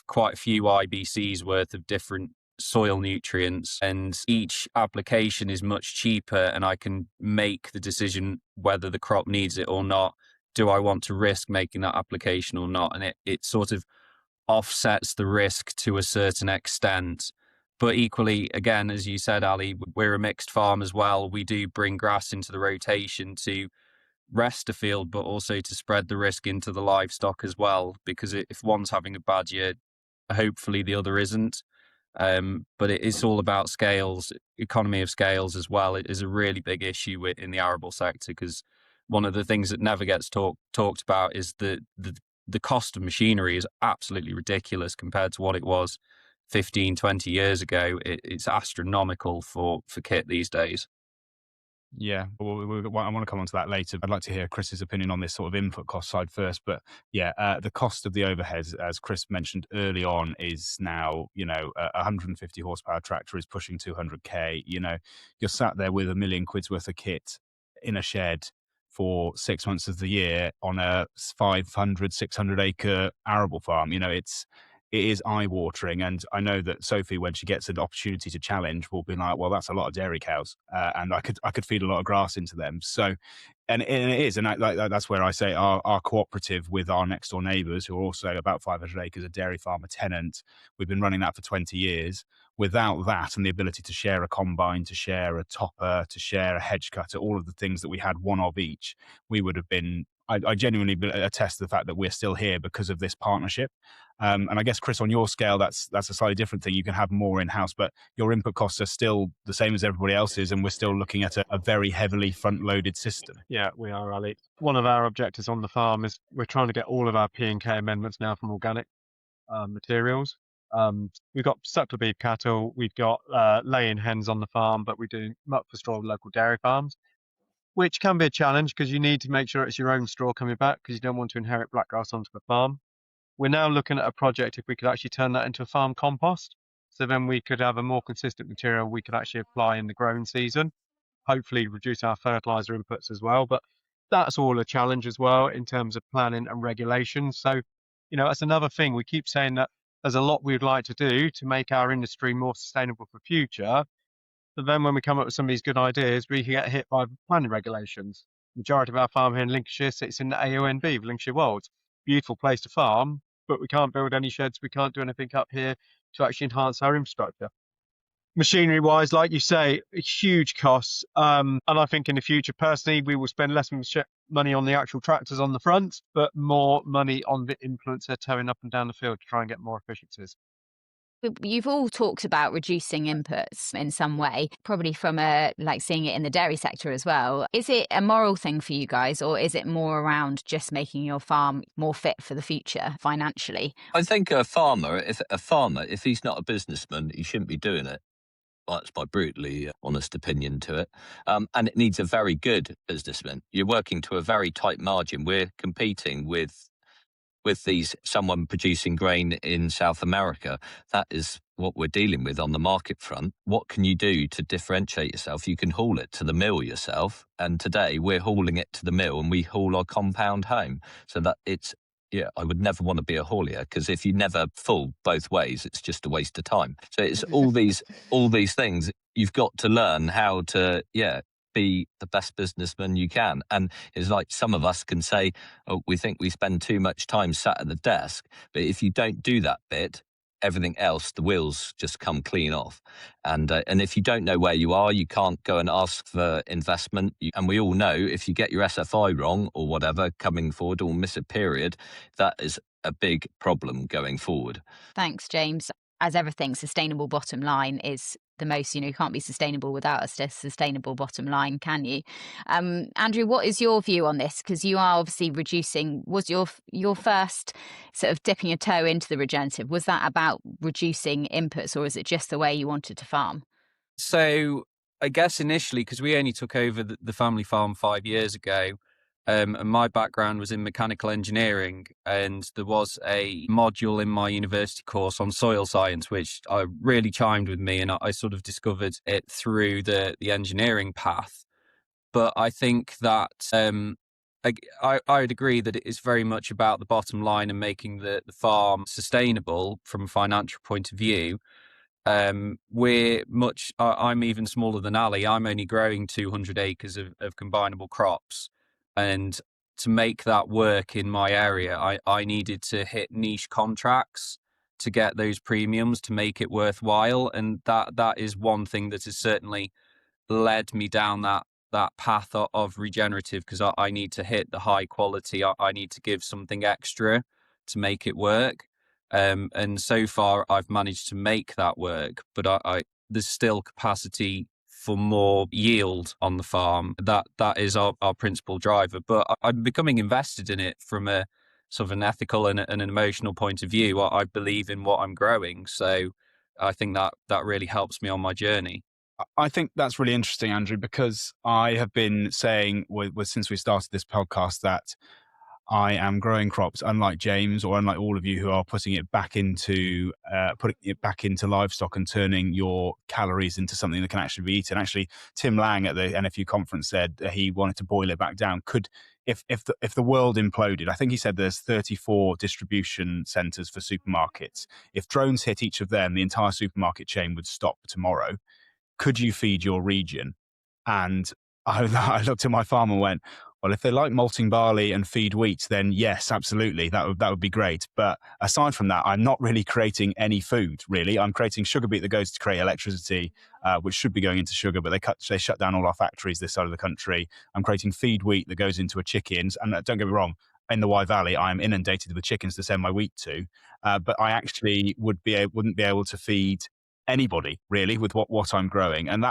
quite a few IBCs worth of different soil nutrients, and each application is much cheaper, and I can make the decision whether the crop needs it or not do I want to risk making that application or not? And it sort of offsets the risk to a certain extent. But equally, again, as you said, Ali, we're a mixed farm as well. We do bring grass into the rotation to rest a field, but also to spread the risk into the livestock as well, because if one's having a bad year, hopefully the other isn't. But it's all about scales, economy of scales as well. It is a really big issue in the arable sector, because one of the things that never gets talked about is the cost of machinery is absolutely ridiculous compared to what it was 15, 20 years ago. It's astronomical for kit these days. Yeah, well, I want to come on to that later. I'd like to hear Chris's opinion on this sort of input cost side first. But yeah, the cost of the overheads, as Chris mentioned early on, is now, a 150 horsepower tractor is pushing 200k. You're sat there with £1 million worth of kit in a shed for 6 months of the year on a 500, 600 acre arable farm. It is eye-watering, and I know that Sophie, when she gets an opportunity to challenge, will be like, "Well, that's a lot of dairy cows, and I could feed a lot of grass into them." So, and it is, and that's where I say our cooperative with our next door neighbours, who are also about 500 acres, a dairy farm, a tenant. We've been running that for 20 years. Without that and the ability to share a combine, to share a topper, to share a hedge cutter, all of the things that we had one of each, we would have been. I genuinely attest to the fact that we're still here because of this partnership. And I guess, Chris, on your scale, that's a slightly different thing. You can have more in-house, but your input costs are still the same as everybody else's, and we're still looking at a very heavily front-loaded system. Yeah, we are, Ali. One of our objectives on the farm is we're trying to get all of our P&K amendments now from organic materials. We've got suckler beef cattle, we've got laying hens on the farm, but we do muck for straw with local dairy farms, which can be a challenge because you need to make sure it's your own straw coming back, because you don't want to inherit blackgrass onto the farm. We're now looking at a project if we could actually turn that into a farm compost. So then we could have a more consistent material we could actually apply in the growing season, hopefully reduce our fertilizer inputs as well. But that's all a challenge as well in terms of planning and regulation. So, that's another thing. We keep saying that there's a lot we'd like to do to make our industry more sustainable for future. But then when we come up with some of these good ideas, we can get hit by planning regulations. The majority of our farm here in Lincolnshire sits in the AONB, Lincolnshire Wolds. Beautiful place to farm, but we can't build any sheds. We can't do anything up here to actually enhance our infrastructure. Machinery wise, like you say, huge costs. And I think in the future, personally, we will spend less money on the actual tractors on the front, but more money on the influencer towing up and down the field to try and get more efficiencies. You've all talked about reducing inputs in some way, probably from seeing it in the dairy sector as well. Is it a moral thing for you guys, or is it more around just making your farm more fit for the future financially? I think a farmer, if he's not a businessman, he shouldn't be doing it. That's my brutally honest opinion to it. And it needs a very good businessman. You're working to a very tight margin. We're competing with someone producing grain in South America. That is what we're dealing with on the market front. What can you do to differentiate yourself? You can haul it to the mill yourself. And today we're hauling it to the mill and we haul our compound home. So that I would never want to be a haulier, because if you never full both ways, it's just a waste of time. So it's all these things. You've got to learn how to, be the best businessman you can. And it's like some of us can say, oh, we think we spend too much time sat at the desk. But if you don't do that bit, everything else, the wheels just come clean off. And if you don't know where you are, you can't go and ask for investment. And we all know if you get your SFI wrong or whatever coming forward, or miss a period, that is a big problem going forward. Thanks, James. As everything, sustainable bottom line is the most, you can't be sustainable without a sustainable bottom line, can you? Andrew, what is your view on this? Because you are obviously reducing, was your first sort of dipping a toe into the regenerative, was that about reducing inputs, or is it just the way you wanted to farm? So I guess initially, because we only took over the family farm 5 years ago, and my background was in mechanical engineering, and there was a module in my university course on soil science, which really chimed with me, and I sort of discovered it through the engineering path. But I think that I would agree that it is very much about the bottom line and making the farm sustainable from a financial point of view. I'm even smaller than Ali. I'm only growing 200 acres of combinable crops. And to make that work in my area, I needed to hit niche contracts to get those premiums to make it worthwhile. And that is one thing that has certainly led me down that path of regenerative, because I need to hit the high quality. I need to give something extra to make it work. And so far I've managed to make that work, but there's still capacity for more yield on the farm. That is our principal driver. But I'm becoming invested in it from a sort of an ethical and an emotional point of view. I believe in what I'm growing. So I think that really helps me on my journey. I think that's really interesting, Andrew, because I have been saying since we started this podcast that I am growing crops, unlike James or unlike all of you who are putting it back into livestock and turning your calories into something that can actually be eaten. Actually, Tim Lang at the NFU conference said he wanted to boil it back down. If the world imploded, I think he said there's 34 distribution centres for supermarkets. If drones hit each of them, the entire supermarket chain would stop tomorrow. Could you feed your region? And I looked at my farm and went, well, if they like malting barley and feed wheat, then yes, absolutely, that would be great. But aside from that, I'm not really creating any food, really. I'm creating sugar beet that goes to create electricity, which should be going into sugar, but they shut down all our factories this side of the country. I'm creating feed wheat that goes into a chickens. And don't get me wrong, in the Wye Valley, I'm inundated with chickens to send my wheat to. But I actually wouldn't be able to feed anybody really with what I'm growing. And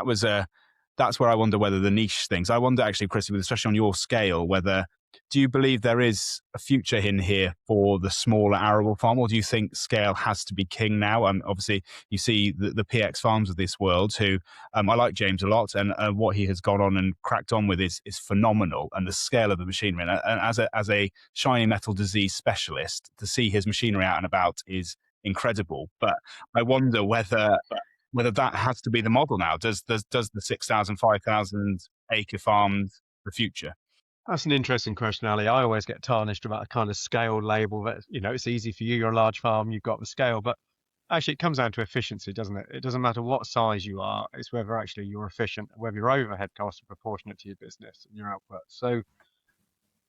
that's where I wonder whether the niche things, I wonder actually, Chrissy, especially on your scale, do you believe there is a future in here for the smaller arable farm, or do you think scale has to be king now? Obviously you see the PX farms of this world who, I like James a lot, and what he has gone on and cracked on with is phenomenal, and the scale of the machinery. And as a shiny metal disease specialist, to see his machinery out and about is incredible. But I wonder whether that has to be the model now. Does the 6,000, 5,000 acre farms the future? That's an interesting question, Ali. I always get tarnished about a kind of scale label that, it's easy for you, you're a large farm, you've got the scale, but actually it comes down to efficiency, doesn't it? It doesn't matter what size you are, it's whether actually you're efficient, whether your overhead costs are proportionate to your business and your output. So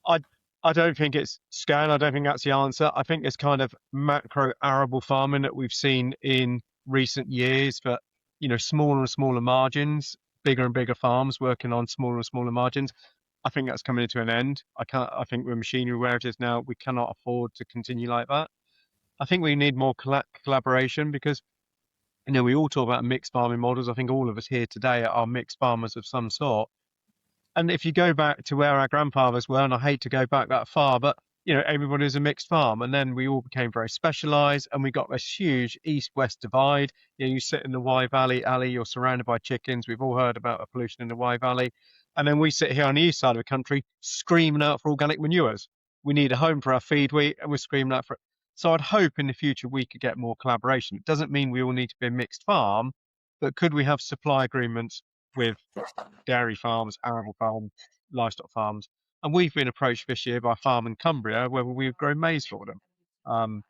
I don't think it's scale. I don't think that's the answer. I think it's kind of macro arable farming that we've seen in recent years for, smaller and smaller margins, bigger and bigger farms working on smaller and smaller margins. I think that's coming to an end. I think with machinery where it is now, we cannot afford to continue like that. I think we need more collaboration because, we all talk about mixed farming models. I think all of us here today are mixed farmers of some sort. And if you go back to where our grandfathers were, and I hate to go back that far, but everybody was a mixed farm, and then we all became very specialised, and we got this huge east-west divide. You sit in the Wye Valley, Ali, you're surrounded by chickens. We've all heard about the pollution in the Wye Valley, and then we sit here on the east side of the country screaming out for organic manures. We need a home for our feed wheat, and we're screaming out for it. So I'd hope in the future we could get more collaboration. It doesn't mean we all need to be a mixed farm, but could we have supply agreements with dairy farms, arable farms, livestock farms? And we've been approached this year by a farm in Cumbria whether we would grow maize for them.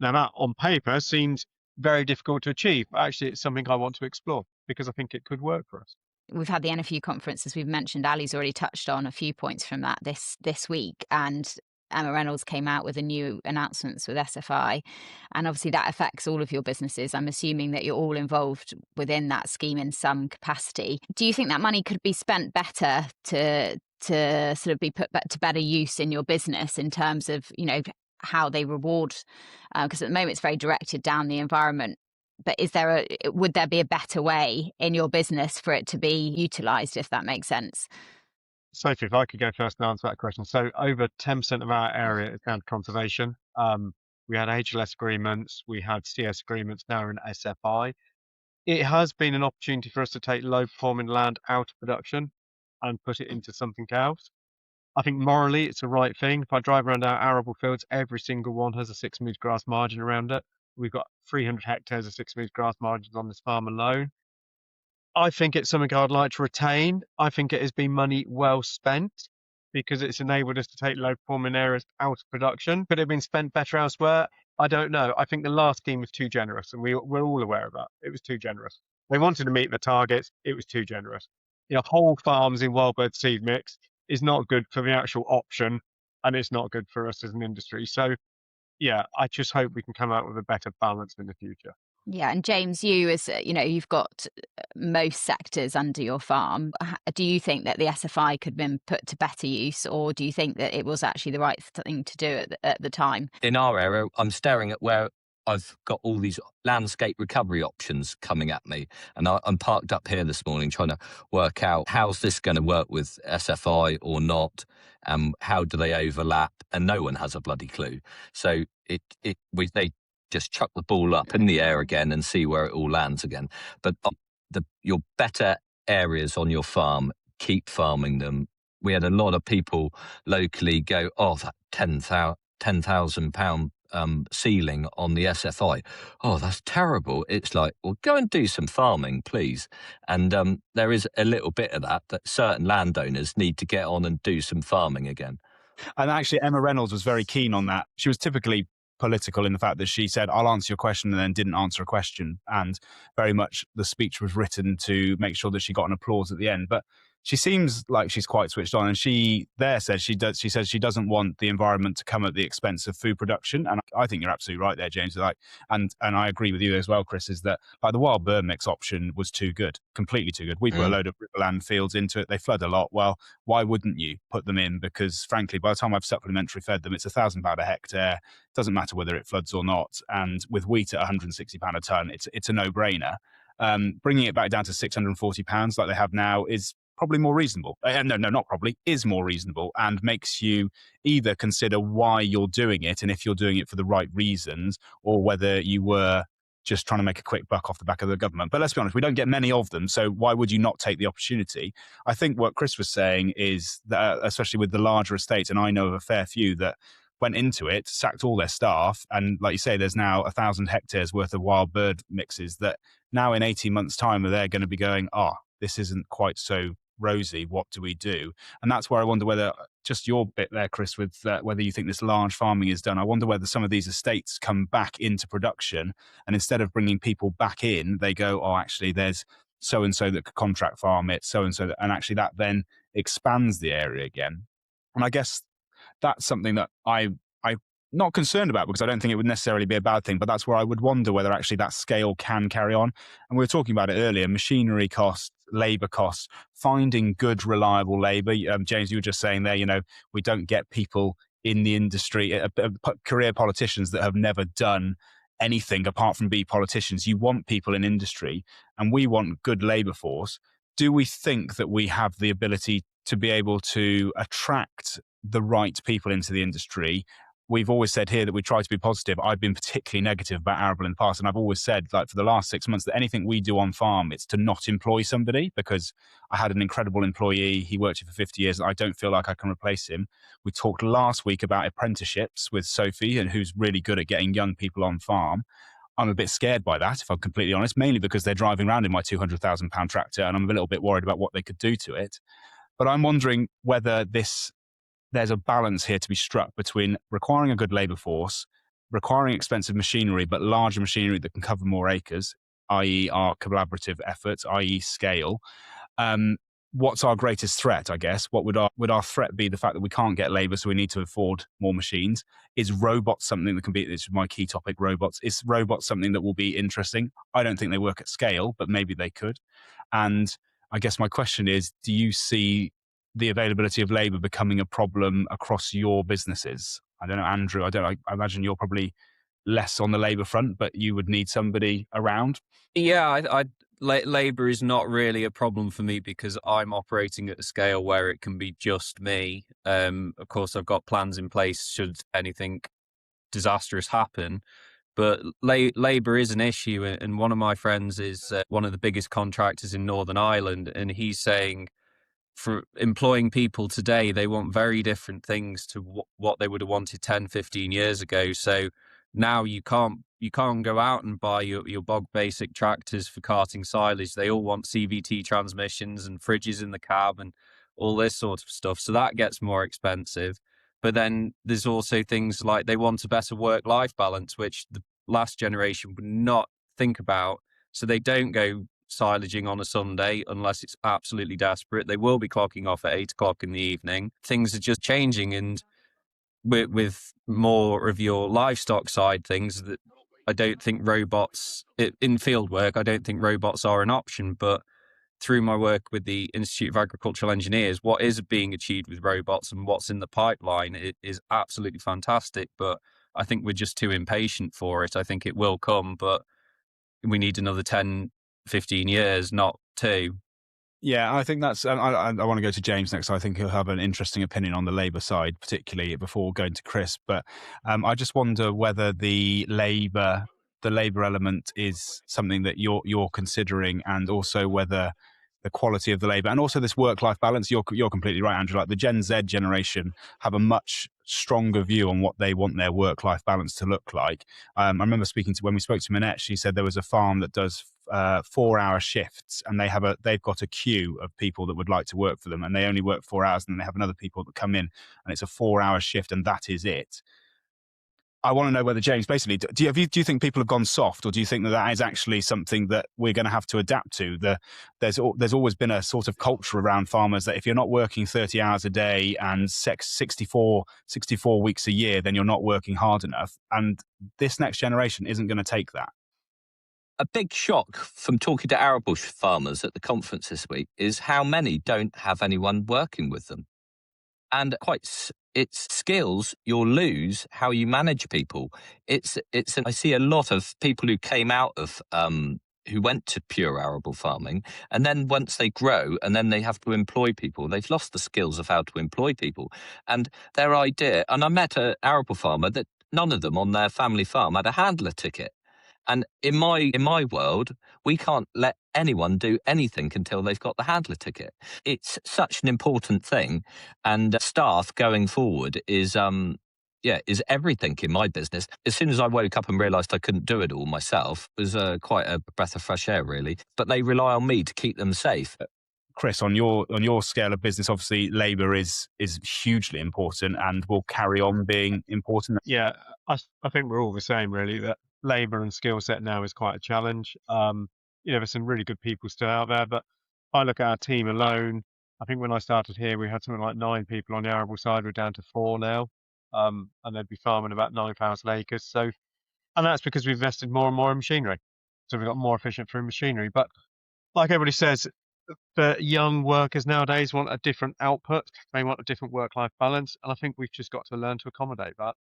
Now that on paper seems very difficult to achieve, but actually it's something I want to explore because I think it could work for us. We've had the NFU conference, as we've mentioned. Ali's already touched on a few points from that this week, and Emma Reynolds came out with a new announcements with SFI, and obviously that affects all of your businesses. I'm assuming that you're all involved within that scheme in some capacity. Do you think that money could be spent better to sort of be put to better use in your business in terms of, how they reward? Because at the moment it's very directed down the environment. But would there be a better way in your business for it to be utilised, if that makes sense? Sophie, if I could go first and answer that question. So over 10% of our area is down to conservation. We had HLS agreements, we had CS agreements, now we're in SFI. It has been an opportunity for us to take low performing land out of production and put it into something else. I think morally it's the right thing. If I drive around our arable fields, every single one has a 6 metre grass margin around it. We've got 300 hectares of 6 metre grass margins on this farm alone. I think it's something I'd like to retain. I think it has been money well spent because it's enabled us to take low performing areas out of production. Could it have been spent better elsewhere? I don't know. I think the last scheme was too generous, and we're all aware of that. It was too generous. They wanted to meet the targets. It was too generous. Whole farms in wild bird seed mix is not good for the actual option and it's not good for us as an industry. So yeah, I just hope we can come out with a better balance in the future. Yeah, and James, you as you've got most sectors under your farm. Do you think that the SFI could have been put to better use, or do you think that it was actually the right thing to do at the time? In our area, I'm staring at where I've got all these landscape recovery options coming at me. And I'm parked up here this morning trying to work out how's this going to work with SFI or not, how do they overlap? And no one has a bloody clue. So they just chuck the ball up in the air again and see where it all lands again. But your better areas on your farm, keep farming them. We had a lot of people locally go, oh, that £10,000 ceiling on the SFI. Oh, that's terrible. It's like, well, go and do some farming, please. And there is a little bit of that certain landowners need to get on and do some farming again. And actually, Emma Reynolds was very keen on that. She was typically political in the fact that she said, I'll answer your question, and then didn't answer a question. And very much the speech was written to make sure that she got an applause at the end. But she seems like she's quite switched on. And she says she doesn't want the environment to come at the expense of food production. And I think you're absolutely right there, James. And I agree with you as well, Chris, is that the wild bird mix option was too good, completely too good. We put a load of riverland fields into it. They flood a lot. Well, why wouldn't you put them in? Because frankly, by the time I've supplementary fed them, it's £1,000 a hectare. Doesn't matter whether it floods or not. And with wheat at £160 a tonne, it's a no-brainer. Bringing it back down to £640 like they have now is probably more reasonable. No, not probably, is more reasonable, and makes you either consider why you're doing it and if you're doing it for the right reasons, or whether you were just trying to make a quick buck off the back of the government. But let's be honest, we don't get many of them, so why would you not take the opportunity? I think what Chris was saying is that, especially with the larger estates, and I know of a fair few that went into it, sacked all their staff, and like you say, there's now 1,000 hectares worth of wild bird mixes that now in 18 months' time they're going to be going, this isn't quite so rosy, what do we do? And that's where I wonder whether, just your bit there, Chris, with whether you think this large farming is done. I wonder whether some of these estates come back into production, and instead of bringing people back in, they go, actually, there's so-and-so that could contract farm it, so-and-so, and actually that then expands the area again. And I guess that's something that I'm not concerned about, because I don't think it would necessarily be a bad thing, but that's where I would wonder whether actually that scale can carry on. And we were talking about it earlier, machinery costs, labour costs, finding good, reliable labour. James, you were just saying there, we don't get people in the industry, career politicians that have never done anything apart from be politicians. You want people in industry, and we want good labour force. Do we think that we have the ability to be able to attract the right people into the industry? We've always said here that we try to be positive. I've been particularly negative about Arable in the past, and I've always said, for the last 6 months, that anything we do on farm, it's to not employ somebody, because I had an incredible employee. He worked here for 50 years, and I don't feel like I can replace him. We talked last week about apprenticeships with Sophie, and who's really good at getting young people on farm. I'm a bit scared by that, if I'm completely honest, mainly because they're driving around in my £200,000 tractor, and I'm a little bit worried about what they could do to it. But I'm wondering whether there's a balance here to be struck between requiring a good labour force, requiring expensive machinery, but larger machinery that can cover more acres, i.e. our collaborative efforts, i.e. scale. What's our greatest threat, I guess? What would our threat be? The fact that we can't get labour, so we need to afford more machines? Is robots something that can be, this is my key topic, robots. Is robots something that will be interesting? I don't think they work at scale, but maybe they could. And I guess my question is, do you see the availability of labour becoming a problem across your businesses? I don't know, Andrew, I imagine you're probably less on the labour front, but you would need somebody around. Yeah, labour is not really a problem for me, because I'm operating at a scale where it can be just me. Of course, I've got plans in place should anything disastrous happen. But labour is an issue, and one of my friends is one of the biggest contractors in Northern Ireland, and he's saying, for employing people today, they want very different things to what they would have wanted 10, 15 years ago. So now you can't go out and buy your bog basic tractors for carting silage. They all want CVT transmissions and fridges in the cab and all this sort of stuff. So that gets more expensive. But then there's also things like they want a better work-life balance, which the last generation would not think about. So they don't go silaging on a Sunday unless it's absolutely desperate. They will be clocking off at 8 o'clock in the evening. Things are just changing, and with more of your livestock side things, that I don't think robots in field work, I don't think robots are an option. But through my work with the Institute of Agricultural Engineers, what is being achieved with robots and what's in the pipeline, it is absolutely fantastic. But I think we're just too impatient for it. I think it will come, but we need another 10, 15 years, not 2. Yeah, I think that's. I want to go to James next. I think he'll have an interesting opinion on the Labour side, particularly before going to Chris. But I just wonder whether the Labour element is something that you're considering, and also whether the quality of the Labour and also this work-life balance. You're completely right, Andrew. Like the Gen Z generation have a much stronger view on what they want their work-life balance to look like. I remember when we spoke to Minette, she said there was a farm that does 4-hour shifts, and they've got a queue of people that would like to work for them, and they only work 4 hours, and they have another people that come in, and it's a 4-hour shift, and that is it. I want to know whether, James, basically, do you think people have gone soft, or do you think that is actually something that we're going to have to adapt to? There's always been a sort of culture around farmers that if you're not working 30 hours a day and 64 weeks a year, then you're not working hard enough. And this next generation isn't going to take that. A big shock from talking to arable farmers at the conference this week is how many don't have anyone working with them. And it's skills you'll lose, how you manage people. I see a lot of people who came out of, who went to pure arable farming, and then once they grow and then they have to employ people, they've lost the skills of how to employ people. And their idea, and I met an arable farmer that none of them on their family farm had a handler ticket. And in my world, we can't let anyone do anything until they've got the handler ticket. It's such an important thing, and staff going forward is everything in my business. As soon as I woke up and realised I couldn't do it all myself, it was quite a breath of fresh air, really. But they rely on me to keep them safe. Chris, on your scale of business, obviously labour is hugely important and will carry on being important. Yeah, I think we're all the same, really, that labour and skill set now is quite a challenge. There's some really good people still out there, but I look at our team alone. I think when I started here, we had something like 9 people on the arable side. We're down to 4 now, and they'd be farming about 9,000 acres. So, and that's because we've invested more and more in machinery. So we've got more efficient through machinery. But like everybody says, the young workers nowadays want a different output. They want a different work-life balance, and I think we've just got to learn to accommodate that.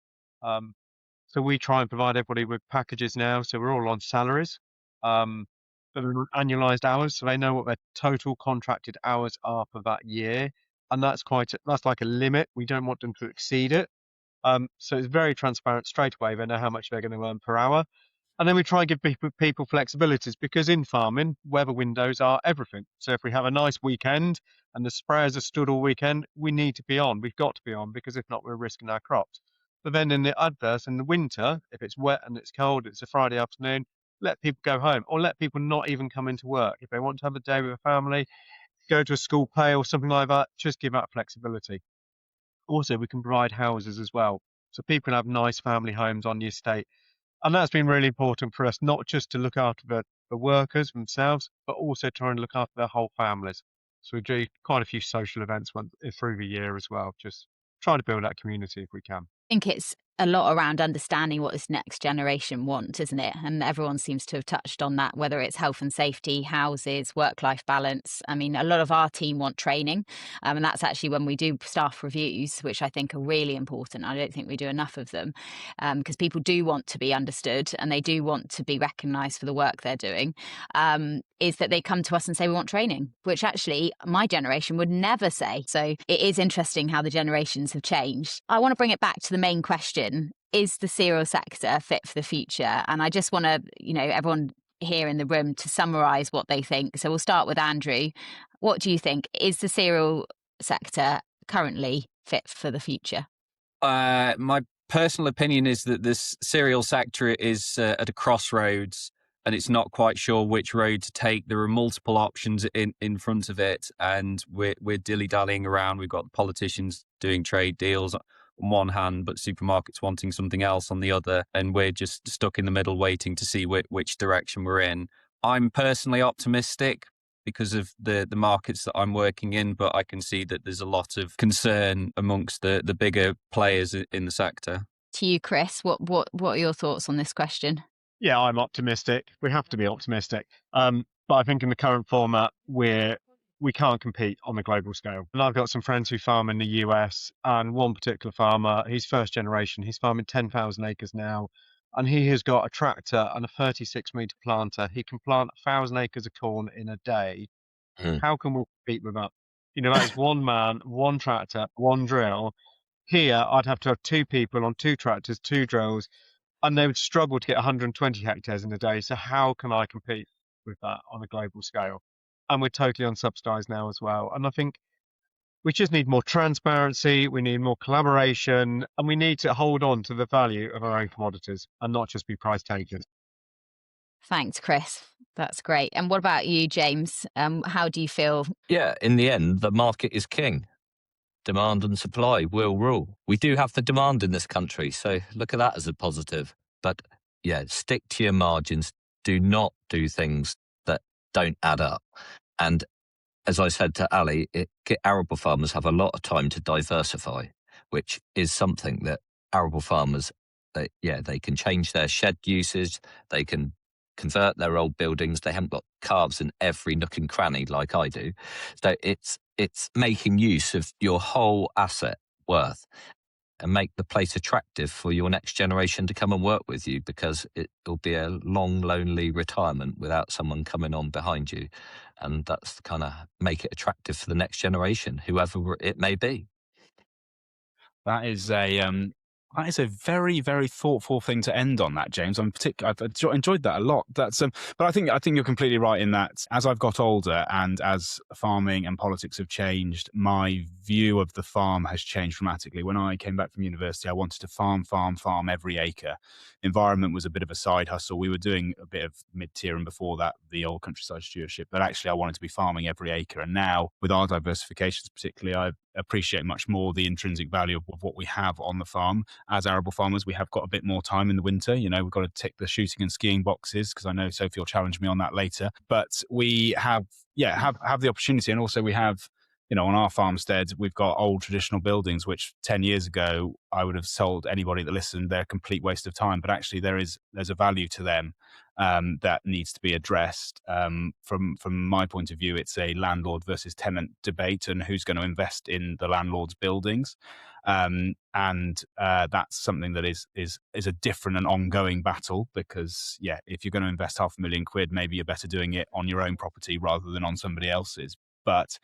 So we try and provide everybody with packages now. So we're all on salaries, that are annualized hours, so they know what their total contracted hours are for that year, and that's like a limit. We don't want them to exceed it. So it's very transparent straight away. They know how much they're going to earn per hour. And then we try and give people flexibilities, because in farming, weather windows are everything. So if we have a nice weekend and the sprayers are stood all weekend, we need to be on. We've got to be on, because if not, we're risking our crops. But then in the adverse, in the winter, if it's wet and it's cold, it's a Friday afternoon, let people go home, or let people not even come into work. If they want to have a day with a family, go to a school play or something like that, just give that flexibility. Also, we can provide houses as well, so people can have nice family homes on the estate. And that's been really important for us, not just to look after the workers themselves, but also trying to look after their whole families. So we do quite a few social events through the year as well, just trying to build that community if we can. I think it's a lot around understanding what this next generation want, isn't it? And everyone seems to have touched on that, whether it's health and safety, houses, work-life balance. I mean, a lot of our team want training, and that's actually when we do staff reviews, which I think are really important. I don't think we do enough of them, because people do want to be understood and they do want to be recognised for the work they're doing. Is that they come to us and say we want training, which actually my generation would never say. So it is interesting how the generations have changed. I want to bring it back to the main question: is the cereal sector fit for the future? And I just want to, everyone here in the room to summarise what they think. So we'll start with Andrew. What do you think? Is the cereal sector currently fit for the future? My personal opinion is that this cereal sector is at a crossroads, and it's not quite sure which road to take. There are multiple options in front of it, and we're dilly-dallying around. We've got the politicians doing trade deals on one hand, but supermarkets wanting something else on the other, and we're just stuck in the middle waiting to see which direction we're in. I'm personally optimistic, because of the markets that I'm working in, but I can see that there's a lot of concern amongst the bigger players in the sector. To you, Chris, what are your thoughts on this question? Yeah, I'm optimistic. We have to be optimistic. But I think in the current format, we can't compete on the global scale. And I've got some friends who farm in the US, and one particular farmer, he's first generation, he's farming 10,000 acres now, and he has got a tractor and a 36-meter planter. He can plant 1,000 acres of corn in a day. How can we compete with that? That is one man, one tractor, one drill. Here, I'd have to have two people on two tractors, two drills, and they would struggle to get 120 hectares in a day. So how can I compete with that on a global scale? And we're totally unsubsidized now as well. And I think we just need more transparency, we need more collaboration, and we need to hold on to the value of our own commodities and not just be price takers. Thanks, Chris. That's great. And what about you, James? How do you feel? Yeah, in the end, the market is king. Demand and supply will rule. We do have the demand in this country, so look at that as a positive. But yeah, stick to your margins. Do not do things that don't add up. And as I said to Ali, arable farmers have a lot of time to diversify, which is something that arable farmers, they can change their shed usage, they can convert their old buildings. They haven't got calves in every nook and cranny like I do. So it's making use of your whole asset worth and make the place attractive for your next generation to come and work with you, because it will be a long, lonely retirement without someone coming on behind you. And that's kind of make it attractive for the next generation, whoever it may be. That is a very, very thoughtful thing to end on, that, James. I've enjoyed that a lot. But I think you're completely right in that as I've got older and as farming and politics have changed, my view of the farm has changed dramatically. When I came back from university, I wanted to farm every acre. Environment was a bit of a side hustle. We were doing a bit of mid-tier, and before that, the old countryside stewardship. But actually, I wanted to be farming every acre. And now, with our diversifications particularly, I appreciate much more the intrinsic value of what we have on the farm. As arable farmers, we have got a bit more time in the winter. We've got to tick the shooting and skiing boxes, because I know Sophie will challenge me on that later. But we have the opportunity, and also we have, on our farmstead, we've got old traditional buildings, which 10 years ago I would have told anybody that listened they're a complete waste of time. But actually, there's a value to them that needs to be addressed. From my point of view, it's a landlord versus tenant debate, and who's going to invest in the landlord's buildings. And that's something that is a different and ongoing battle, because if you're going to invest £500,000, maybe you're better doing it on your own property rather than on somebody else's. But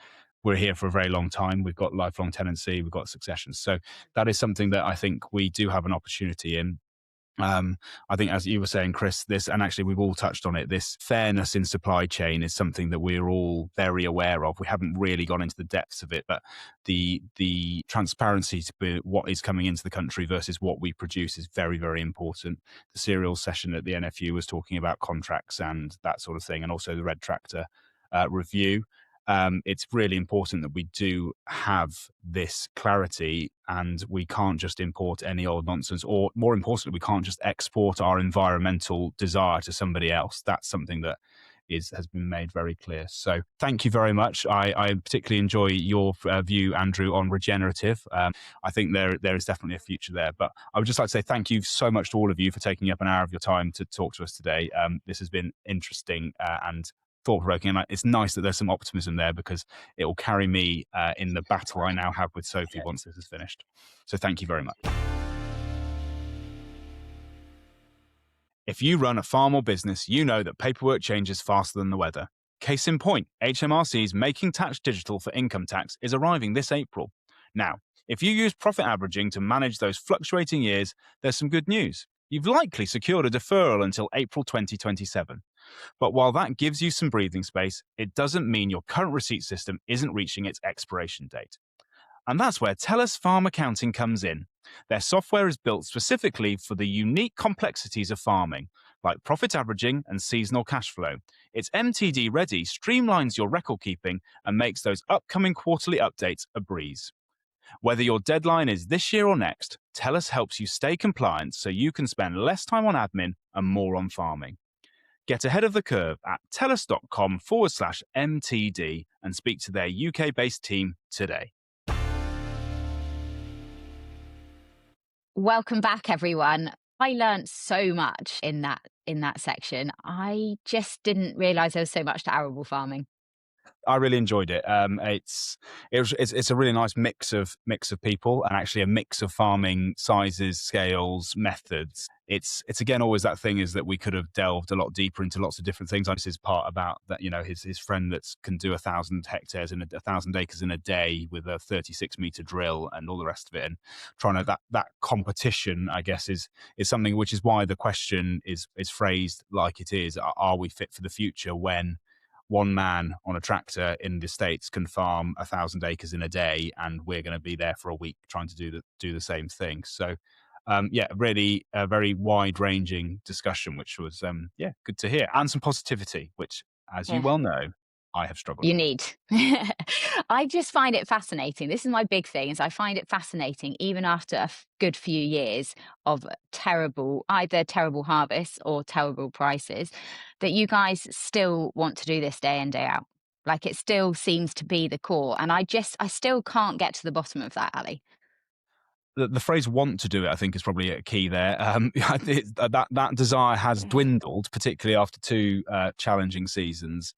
we're here for a very long time. We've got lifelong tenancy, we've got succession. So that is something that I think we do have an opportunity in. I think, as you were saying, Chris, and actually we've all touched on it, this fairness in supply chain is something that we're all very aware of. We haven't really gone into the depths of it, but the transparency to what is coming into the country versus what we produce is very, very important. The cereals session at the NFU was talking about contracts and that sort of thing, and also the Red Tractor review. It's really important that we do have this clarity, and we can't just import any old nonsense, or more importantly, we can't just export our environmental desire to somebody else. That's something that has been made very clear. So thank you very much. I particularly enjoy your view, Andrew, on regenerative. I think there is definitely a future there. But I would just like to say thank you so much to all of you for taking up an hour of your time to talk to us today. This has been interesting and thought-provoking, and it's nice that there's some optimism there, because it will carry me in the battle I now have with Sophie once this is finished. So thank you very much. If you run a farm or business, you know that paperwork changes faster than the weather. Case in point, HMRC's Making Tax Digital for Income Tax is arriving this April. Now, if you use profit averaging to manage those fluctuating years, there's some good news. You've likely secured a deferral until April 2027. But while that gives you some breathing space, it doesn't mean your current receipt system isn't reaching its expiration date. And that's where TELUS Farm Accounting comes in. Their software is built specifically for the unique complexities of farming, like profit averaging and seasonal cash flow. Its MTD ready streamlines your record keeping and makes those upcoming quarterly updates a breeze. Whether your deadline is this year or next, TELUS helps you stay compliant so you can spend less time on admin and more on farming. Get ahead of the curve at telus.com/MTD and speak to their UK-based team today. Welcome back, everyone. I learn't so much in that section. I just didn't realise there was so much to arable farming. I really enjoyed it. It's a really nice mix of people, and actually a mix of farming sizes, scales, methods. It's again always that thing is that we could have delved a lot deeper into lots of different things. This is part about that, his friend that can do 1,000 hectares in 1,000 acres in a day with a 36-meter drill and all the rest of it, and trying to that competition, I guess, is something which is why the question is phrased like it is. Are we fit for the future when one man on a tractor in the States can farm 1,000 acres in a day, and we're going to be there for a week trying to do the same thing? So, really a very wide-ranging discussion, which was good to hear, and some positivity, which, as you well know, I have struggled You with. need. I just find it fascinating. This is my big thing, is I find it fascinating, even after a good few years of either terrible harvests or terrible prices, that you guys still want to do this day in, day out. Like, it still seems to be the core. And I still can't get to the bottom of that, Ali. The phrase "want to do it," I think, is probably a key there. That desire has dwindled, particularly after two challenging seasons.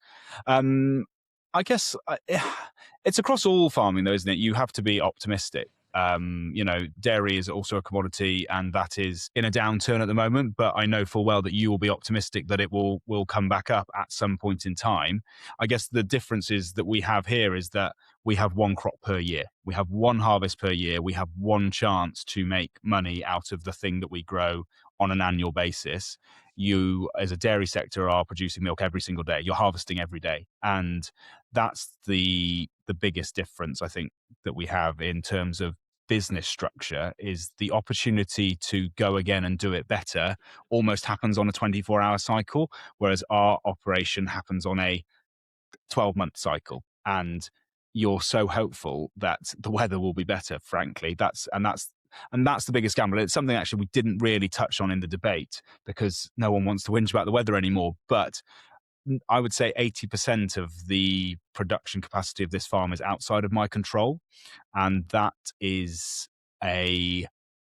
I guess it's across all farming, though, isn't it? You have to be optimistic. Dairy is also a commodity, and that is in a downturn at the moment. But I know full well that you will be optimistic that it will come back up at some point in time. I guess the difference is that we have here is that we have one crop per year. We have one harvest per year. We have one chance to make money out of the thing that we grow on an annual basis. You, as a dairy sector, are producing milk every single day. You're harvesting every day. And that's the biggest difference, I think, that we have in terms of business structure, is the opportunity to go again and do it better almost happens on a 24-hour cycle, whereas our operation happens on a 12-month cycle. And you're so hopeful that the weather will be better, frankly. That's the biggest gamble. It's something actually we didn't really touch on in the debate because no one wants to whinge about the weather anymore. But I would say 80% of the production capacity of this farm is outside of my control. And that is a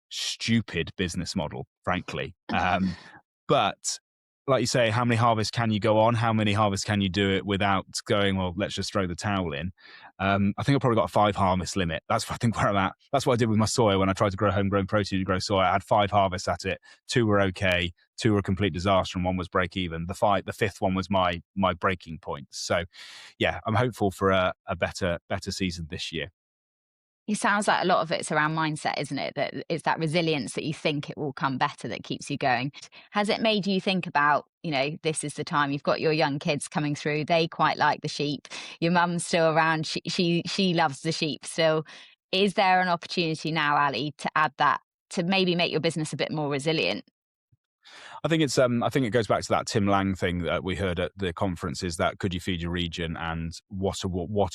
stupid business model, frankly. But like you say, how many harvests can you go on? How many harvests can you do it without going, well, let's just throw the towel in? I think I've probably got a 5 harvest limit. That's, I think, where I'm at. That's what I did with my soy when I tried to grow homegrown protein and grow soy. I had 5 harvests at it. 2 were okay. 2 were a complete disaster, and 1 was break even. The 5th one was my breaking point. So, yeah, I'm hopeful for a better season this year. It sounds like a lot of it's around mindset, isn't it? That it's that resilience that you think it will come better that keeps you going. Has it made you think about, this is the time, you've got your young kids coming through, they quite like the sheep, your mum's still around, she loves the sheep still. Is there an opportunity now, Ali, to add that, to maybe make your business a bit more resilient? I think it goes back to that Tim Lang thing that we heard at the conference, is that could you feed your region, and what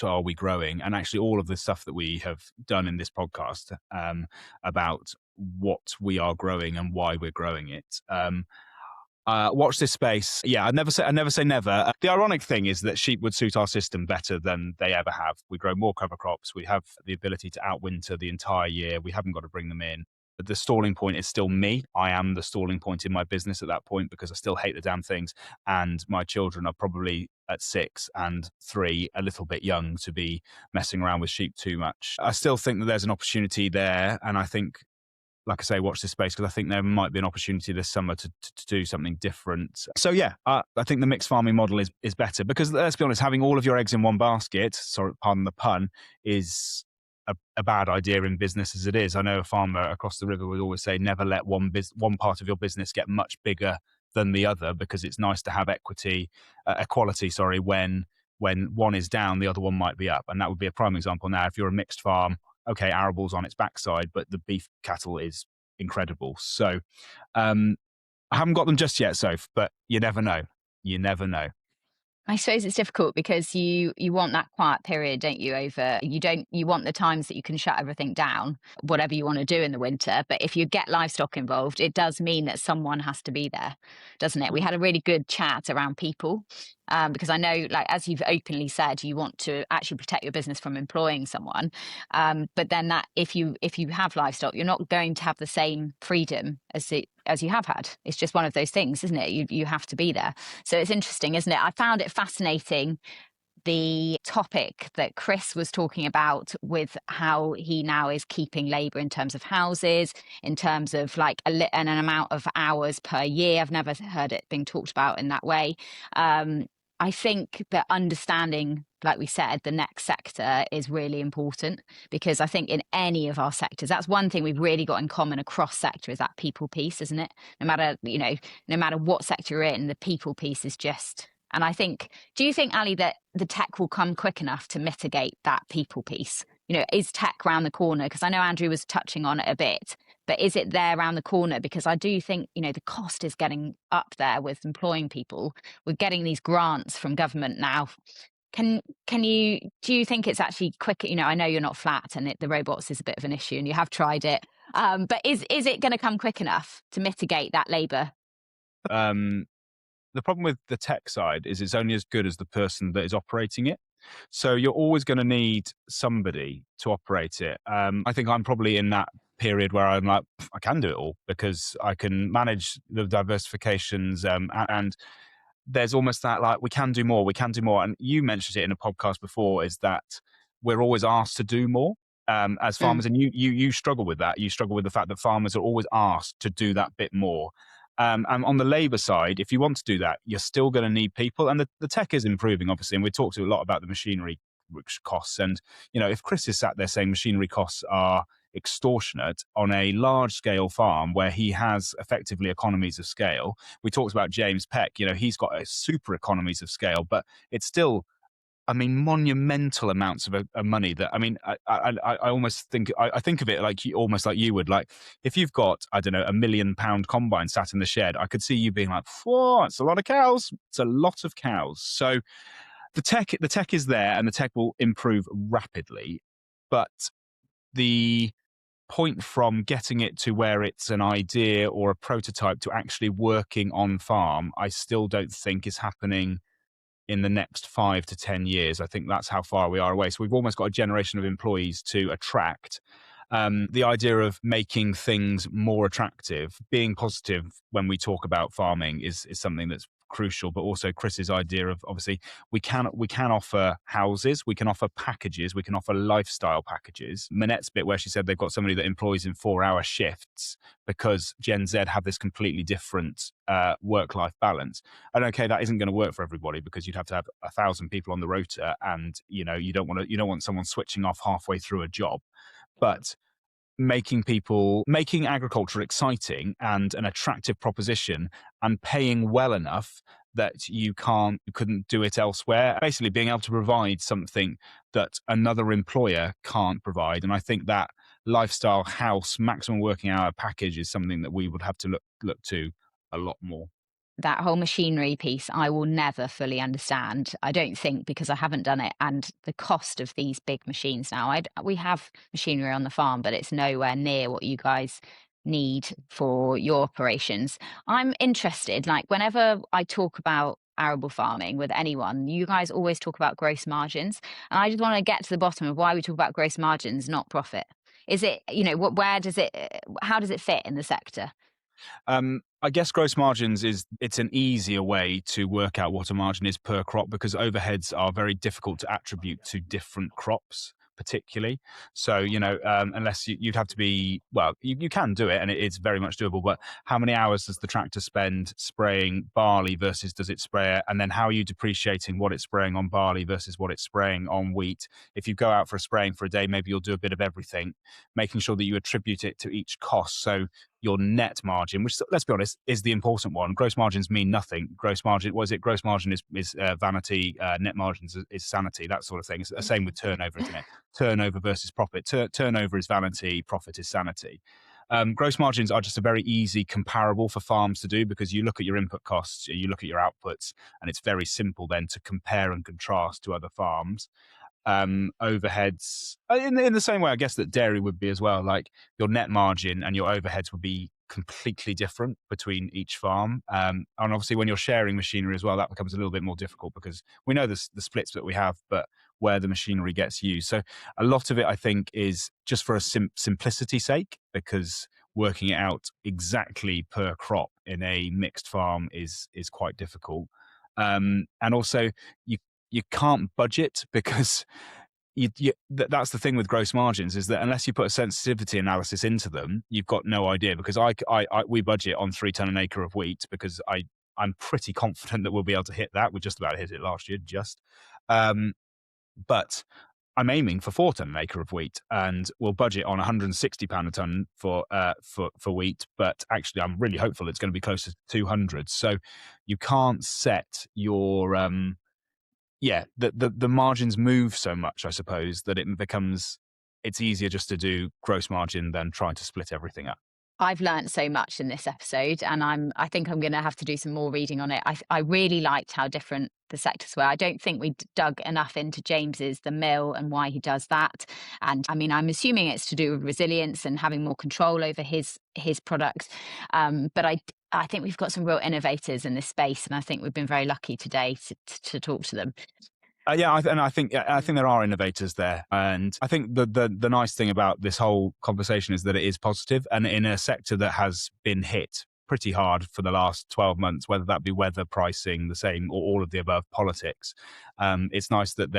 are we growing? And actually all of the stuff that we have done in this podcast about what we are growing and why we're growing it. Watch this space. Yeah, I never say never. The ironic thing is that sheep would suit our system better than they ever have. We grow more cover crops. We have the ability to outwinter the entire year. We haven't got to bring them in. The stalling point is still me. I am the stalling point in my business at that point because I still hate the damn things. And my children are probably at 6 and 3, a little bit young to be messing around with sheep too much. I still think that there's an opportunity there. And I think, like I say, watch this space, because I think there might be an opportunity this summer to do something different. So yeah, I think the mixed farming model is better, because let's be honest, having all of your eggs in one basket, sorry, pardon the pun, is a bad idea in business as it is. I know a farmer across the river would always say, never let one part of your business get much bigger than the other, because it's nice to have equality, when one is down, the other one might be up. And that would be a prime example. Now, if you're a mixed farm, okay, Arable's on its backside, but the beef cattle is incredible. So I haven't got them just yet, Soph, but you never know. You never know. I suppose it's difficult because you want that quiet period, don't you? You want the times that you can shut everything down, whatever you want to do in the winter. But if you get livestock involved, it does mean that someone has to be there, doesn't it? We had a really good chat around people, because I know, like, as you've openly said, you want to actually protect your business from employing someone. But then that if you have livestock, you're not going to have the same freedom as you have had. It's just one of those things, isn't it? You have to be there. So it's interesting, isn't it? I found it fascinating, the topic that Chris was talking about with how he now is keeping labour in terms of houses, in terms of like an amount of hours per year. I've never heard it being talked about in that way. I think that understanding, like we said, the next sector is really important, because I think in any of our sectors, that's one thing we've really got in common across sector, is that people piece, isn't it? No matter what sector you're in, the people piece is just. And I think, do you think, Ali, that the tech will come quick enough to mitigate that people piece? Is tech round the corner? Because I know Andrew was touching on it a bit, but is it there around the corner? Because I do think, the cost is getting up there with employing people. We're getting these grants from government now. Do you think it's actually quick? I know you're not flat and the robots is a bit of an issue and you have tried it. But is it going to come quick enough to mitigate that labour? The problem with the tech side is it's only as good as the person that is operating it. So you're always going to need somebody to operate it. I think I'm probably in that period where I'm like, I can do it all because I can manage the diversifications, and there's almost that, like, we can do more. And you mentioned it in a podcast before, is that we're always asked to do more as farmers. And you struggle with that. You struggle with the fact that farmers are always asked to do that bit more. And on the labour side, if you want to do that, you're still going to need people. And the tech is improving, obviously. And we talked a lot about the machinery costs. And, if Chris is sat there saying machinery costs are extortionate on a large scale farm where he has effectively economies of scale, we talked about James Peck, he's got a super economies of scale, but it's still, monumental amounts of money that, I almost think, I think of it almost like you would, like, if you've got, I don't know, £1 million combine sat in the shed, I could see you being like, whoa, it's a lot of cows. It's a lot of cows. So the tech is there and the tech will improve rapidly, but the point from getting it to where it's an idea or a prototype to actually working on farm, I still don't think is happening in the next 5 to 10 years. I think that's how far we are away. So we've almost got a generation of employees to attract. The idea of making things more attractive, being positive when we talk about farming is something that's crucial, but also Chris's idea of, obviously, we can offer houses, we can offer packages, we can offer lifestyle packages. Manette's bit where she said they've got somebody that employs in 4-hour shifts because Gen Z have this completely different work-life balance. And okay, that isn't going to work for everybody because you'd have to have 1,000 people on the rota, and you don't want someone switching off halfway through a job. But making agriculture exciting and an attractive proposition and paying well enough that you couldn't do it elsewhere. Basically being able to provide something that another employer can't provide. And I think that lifestyle house maximum working hour package is something that we would have to look to a lot more. That whole machinery piece, I will never fully understand. I don't think, because I haven't done it, and the cost of these big machines now. We have machinery on the farm, but it's nowhere near what you guys need for your operations. I'm interested, like, whenever I talk about arable farming with anyone, you guys always talk about gross margins, and I just want to get to the bottom of why we talk about gross margins, not profit. Is it, how does it fit in the sector? I guess gross margins it's an easier way to work out what a margin is per crop, because overheads are very difficult to attribute to different crops particularly. So, unless you'd have to be, well, you can do it and it's very much doable, but how many hours does the tractor spend spraying barley versus does it spray it? And then how are you depreciating what it's spraying on barley versus what it's spraying on wheat? If you go out for a spraying for a day, maybe you'll do a bit of everything, making sure that you attribute it to each cost. So your net margin, which, let's be honest, is the important one. Gross margins mean nothing. Gross margin is vanity. Net margins is sanity, that sort of thing. It's the same with turnover, isn't it? Turnover versus profit. Turnover is vanity, profit is sanity. Gross margins are just a very easy comparable for farms to do, because you look at your input costs, you look at your outputs, and it's very simple then to compare and contrast to other farms. Overheads, in the same way, I guess, that dairy would be as well. Like, your net margin and your overheads would be completely different between each farm. And obviously, when you're sharing machinery as well, that becomes a little bit more difficult, because we know the splits that we have, but where the machinery gets used. So a lot of it, I think, is just for a simplicity's sake, because working it out exactly per crop in a mixed farm is quite difficult. And also, you can't budget, because that's the thing with gross margins, is that unless you put a sensitivity analysis into them, you've got no idea. Because we budget on 3 ton an acre of wheat, because I'm pretty confident that we'll be able to hit that. We just about hit it last year, but I'm aiming for 4 ton an acre of wheat, and we'll budget on £160 a ton for wheat. But actually, I'm really hopeful it's going to be closer to 200. So you can't set your the margins move so much, I suppose, that it's easier just to do gross margin than trying to split everything up. I've learned so much in this episode, and I think I'm going to have to do some more reading on it. I really liked how different the sectors were. I don't think we dug enough into James's, the mill, and why he does that. And I mean, I'm assuming it's to do with resilience and having more control over his products. But I think we've got some real innovators in this space, and I think we've been very lucky today to talk to them. I think there are innovators there, and I think the nice thing about this whole conversation is that it is positive, and in a sector that has been hit pretty hard for the last 12 months, whether that be weather, pricing, the same, or all of the above, politics. It's nice that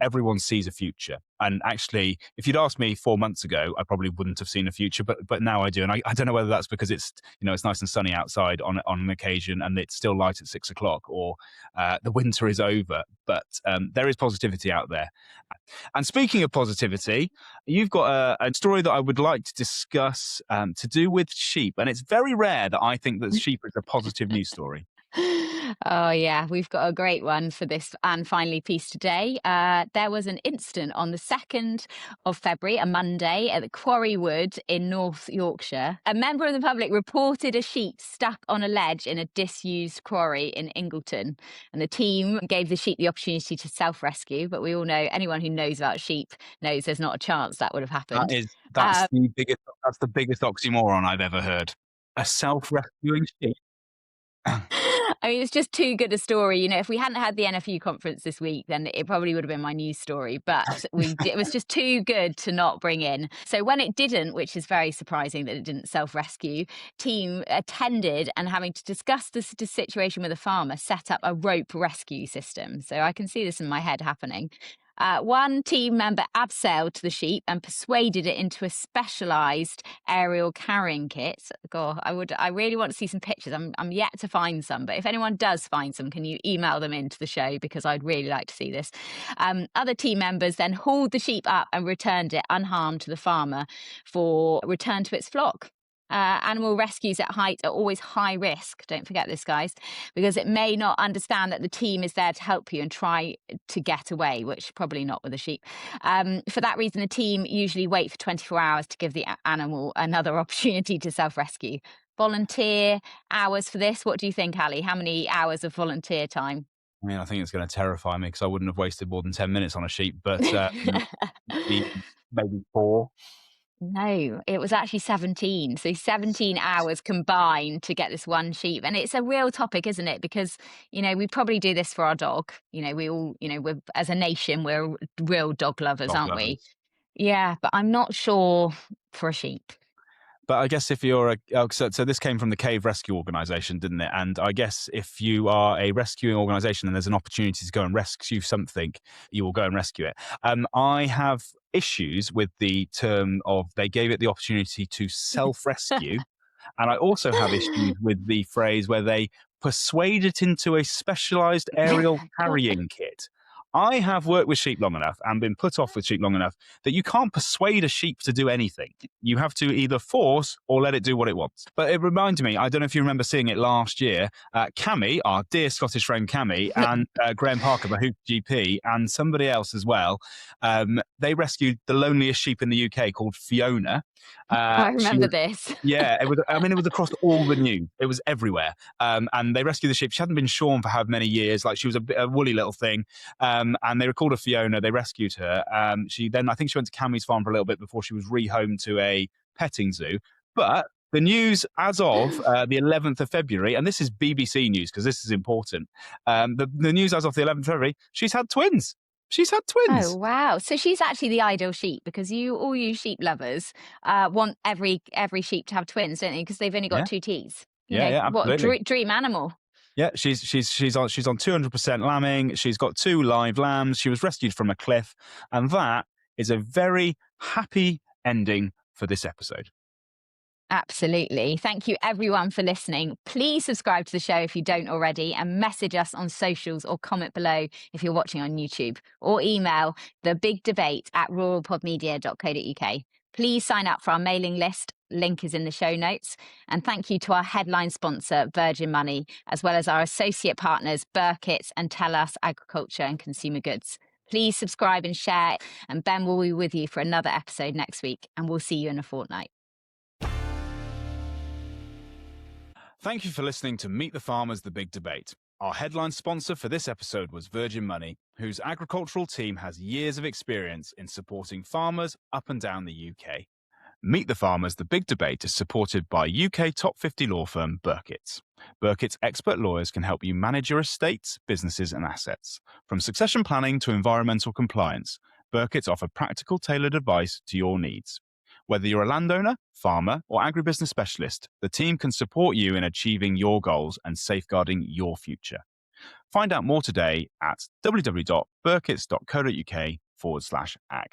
everyone sees a future. And actually, if you'd asked me 4 months ago, I probably wouldn't have seen a future, but now I do. And I don't know whether that's because it's nice and sunny outside on an occasion, and it's still light at 6 o'clock, or the winter is over. But there is positivity out there. And speaking of positivity, you've got a story that I would like to discuss to do with sheep. And it's very rare that I think that sheep is a positive news story. Oh, yeah, we've got a great one for this and finally piece today. There was an incident on the 2nd of February, a Monday, at the Quarry Wood in North Yorkshire. A member of the public reported a sheep stuck on a ledge in a disused quarry in Ingleton. And the team gave the sheep the opportunity to self-rescue. But we all know, anyone who knows about sheep knows there's not a chance that would have happened. That's the biggest oxymoron I've ever heard. A self-rescuing sheep. I mean, it's just too good a story. If we hadn't had the NFU conference this week, then it probably would have been my news story. But it was just too good to not bring in. So when it didn't, which is very surprising that it didn't self-rescue, team attended, and having to discuss the situation with a farmer, set up a rope rescue system. So I can see this in my head happening. One team member abseiled to the sheep and persuaded it into a specialised aerial carrying kit. God, I really want to see some pictures. I'm yet to find some, but if anyone does find some, can you email them into the show, because I'd really like to see this. Other team members then hauled the sheep up and returned it unharmed to the farmer for return to its flock. Animal rescues at height are always high risk. Don't forget this, guys, because it may not understand that the team is there to help you and try to get away, which probably not with a sheep. For that reason, the team usually wait for 24 hours to give the animal another opportunity to self-rescue. Volunteer hours for this. What do you think, Ali? How many hours of volunteer time? I mean, I think it's going to terrify me, because I wouldn't have wasted more than 10 minutes on a sheep, but maybe 4. No, it was actually 17. So 17 hours combined to get this one sheep. And it's a real topic, isn't it? Because, we probably do this for our dog. We all, we're, as a nation, we're real dog lovers, aren't we? Yeah, but I'm not sure for a sheep. But I guess if you're so this came from the Cave Rescue Organisation, didn't it? And I guess if you are a rescuing organisation and there's an opportunity to go and rescue something, you will go and rescue it. I have issues with the term of they gave it the opportunity to self-rescue. And I also have issues with the phrase where they persuade it into a specialised aerial carrying kit. I have worked with sheep long enough and been put off with sheep long enough that you can't persuade a sheep to do anything. You have to either force or let it do what it wants. But it reminded me, I don't know if you remember seeing it last year, Cammy, our dear Scottish friend Cammy, and Graham Parker, the Hoop GP, and somebody else as well, they rescued the loneliest sheep in the UK called Fiona. I remember this. Yeah, it was. I mean, it was across all the news. It was everywhere. And they rescued the sheep. She hadn't been shorn for how many years? Like, she was a woolly little thing. And they called her Fiona. They rescued her. She then, I think she went to Cammy's farm for a little bit before she was rehomed to a petting zoo. But the news as of the 11th of February, and this is BBC news because this is important. The news as of the 11th of February, she's had twins. She's had twins. Oh, wow. So she's actually the ideal sheep, because all you sheep lovers want every sheep to have twins, don't they? Because they've only got two teats. You know, absolutely. What a dream animal. Yeah, she's on 200% lambing. She's got 2 live lambs. She was rescued from a cliff, and that is a very happy ending for this episode. Absolutely. Thank you everyone for listening. Please subscribe to the show if you don't already, and message us on socials or comment below if you're watching on YouTube, or email thebigdebate@ruralpodmedia.co.uk. Please sign up for our mailing list. Link is in the show notes. And thank you to our headline sponsor, Virgin Money, as well as our associate partners, Birketts and TELUS Agriculture and Consumer Goods. Please subscribe and share, and Ben will be with you for another episode next week, and we'll see you in a fortnight. Thank you for listening to Meet the Farmers, The Big Debate. Our headline sponsor for this episode was Virgin Money, whose agricultural team has years of experience in supporting farmers up and down the UK. Meet the Farmers, The Big Debate is supported by UK top 50 law firm Birketts. Birketts expert lawyers can help you manage your estates, businesses and assets. From succession planning to environmental compliance, Birketts offer practical, tailored advice to your needs. Whether you're a landowner, farmer, or agribusiness specialist, the team can support you in achieving your goals and safeguarding your future. Find out more today at www.birketts.co.uk/ag.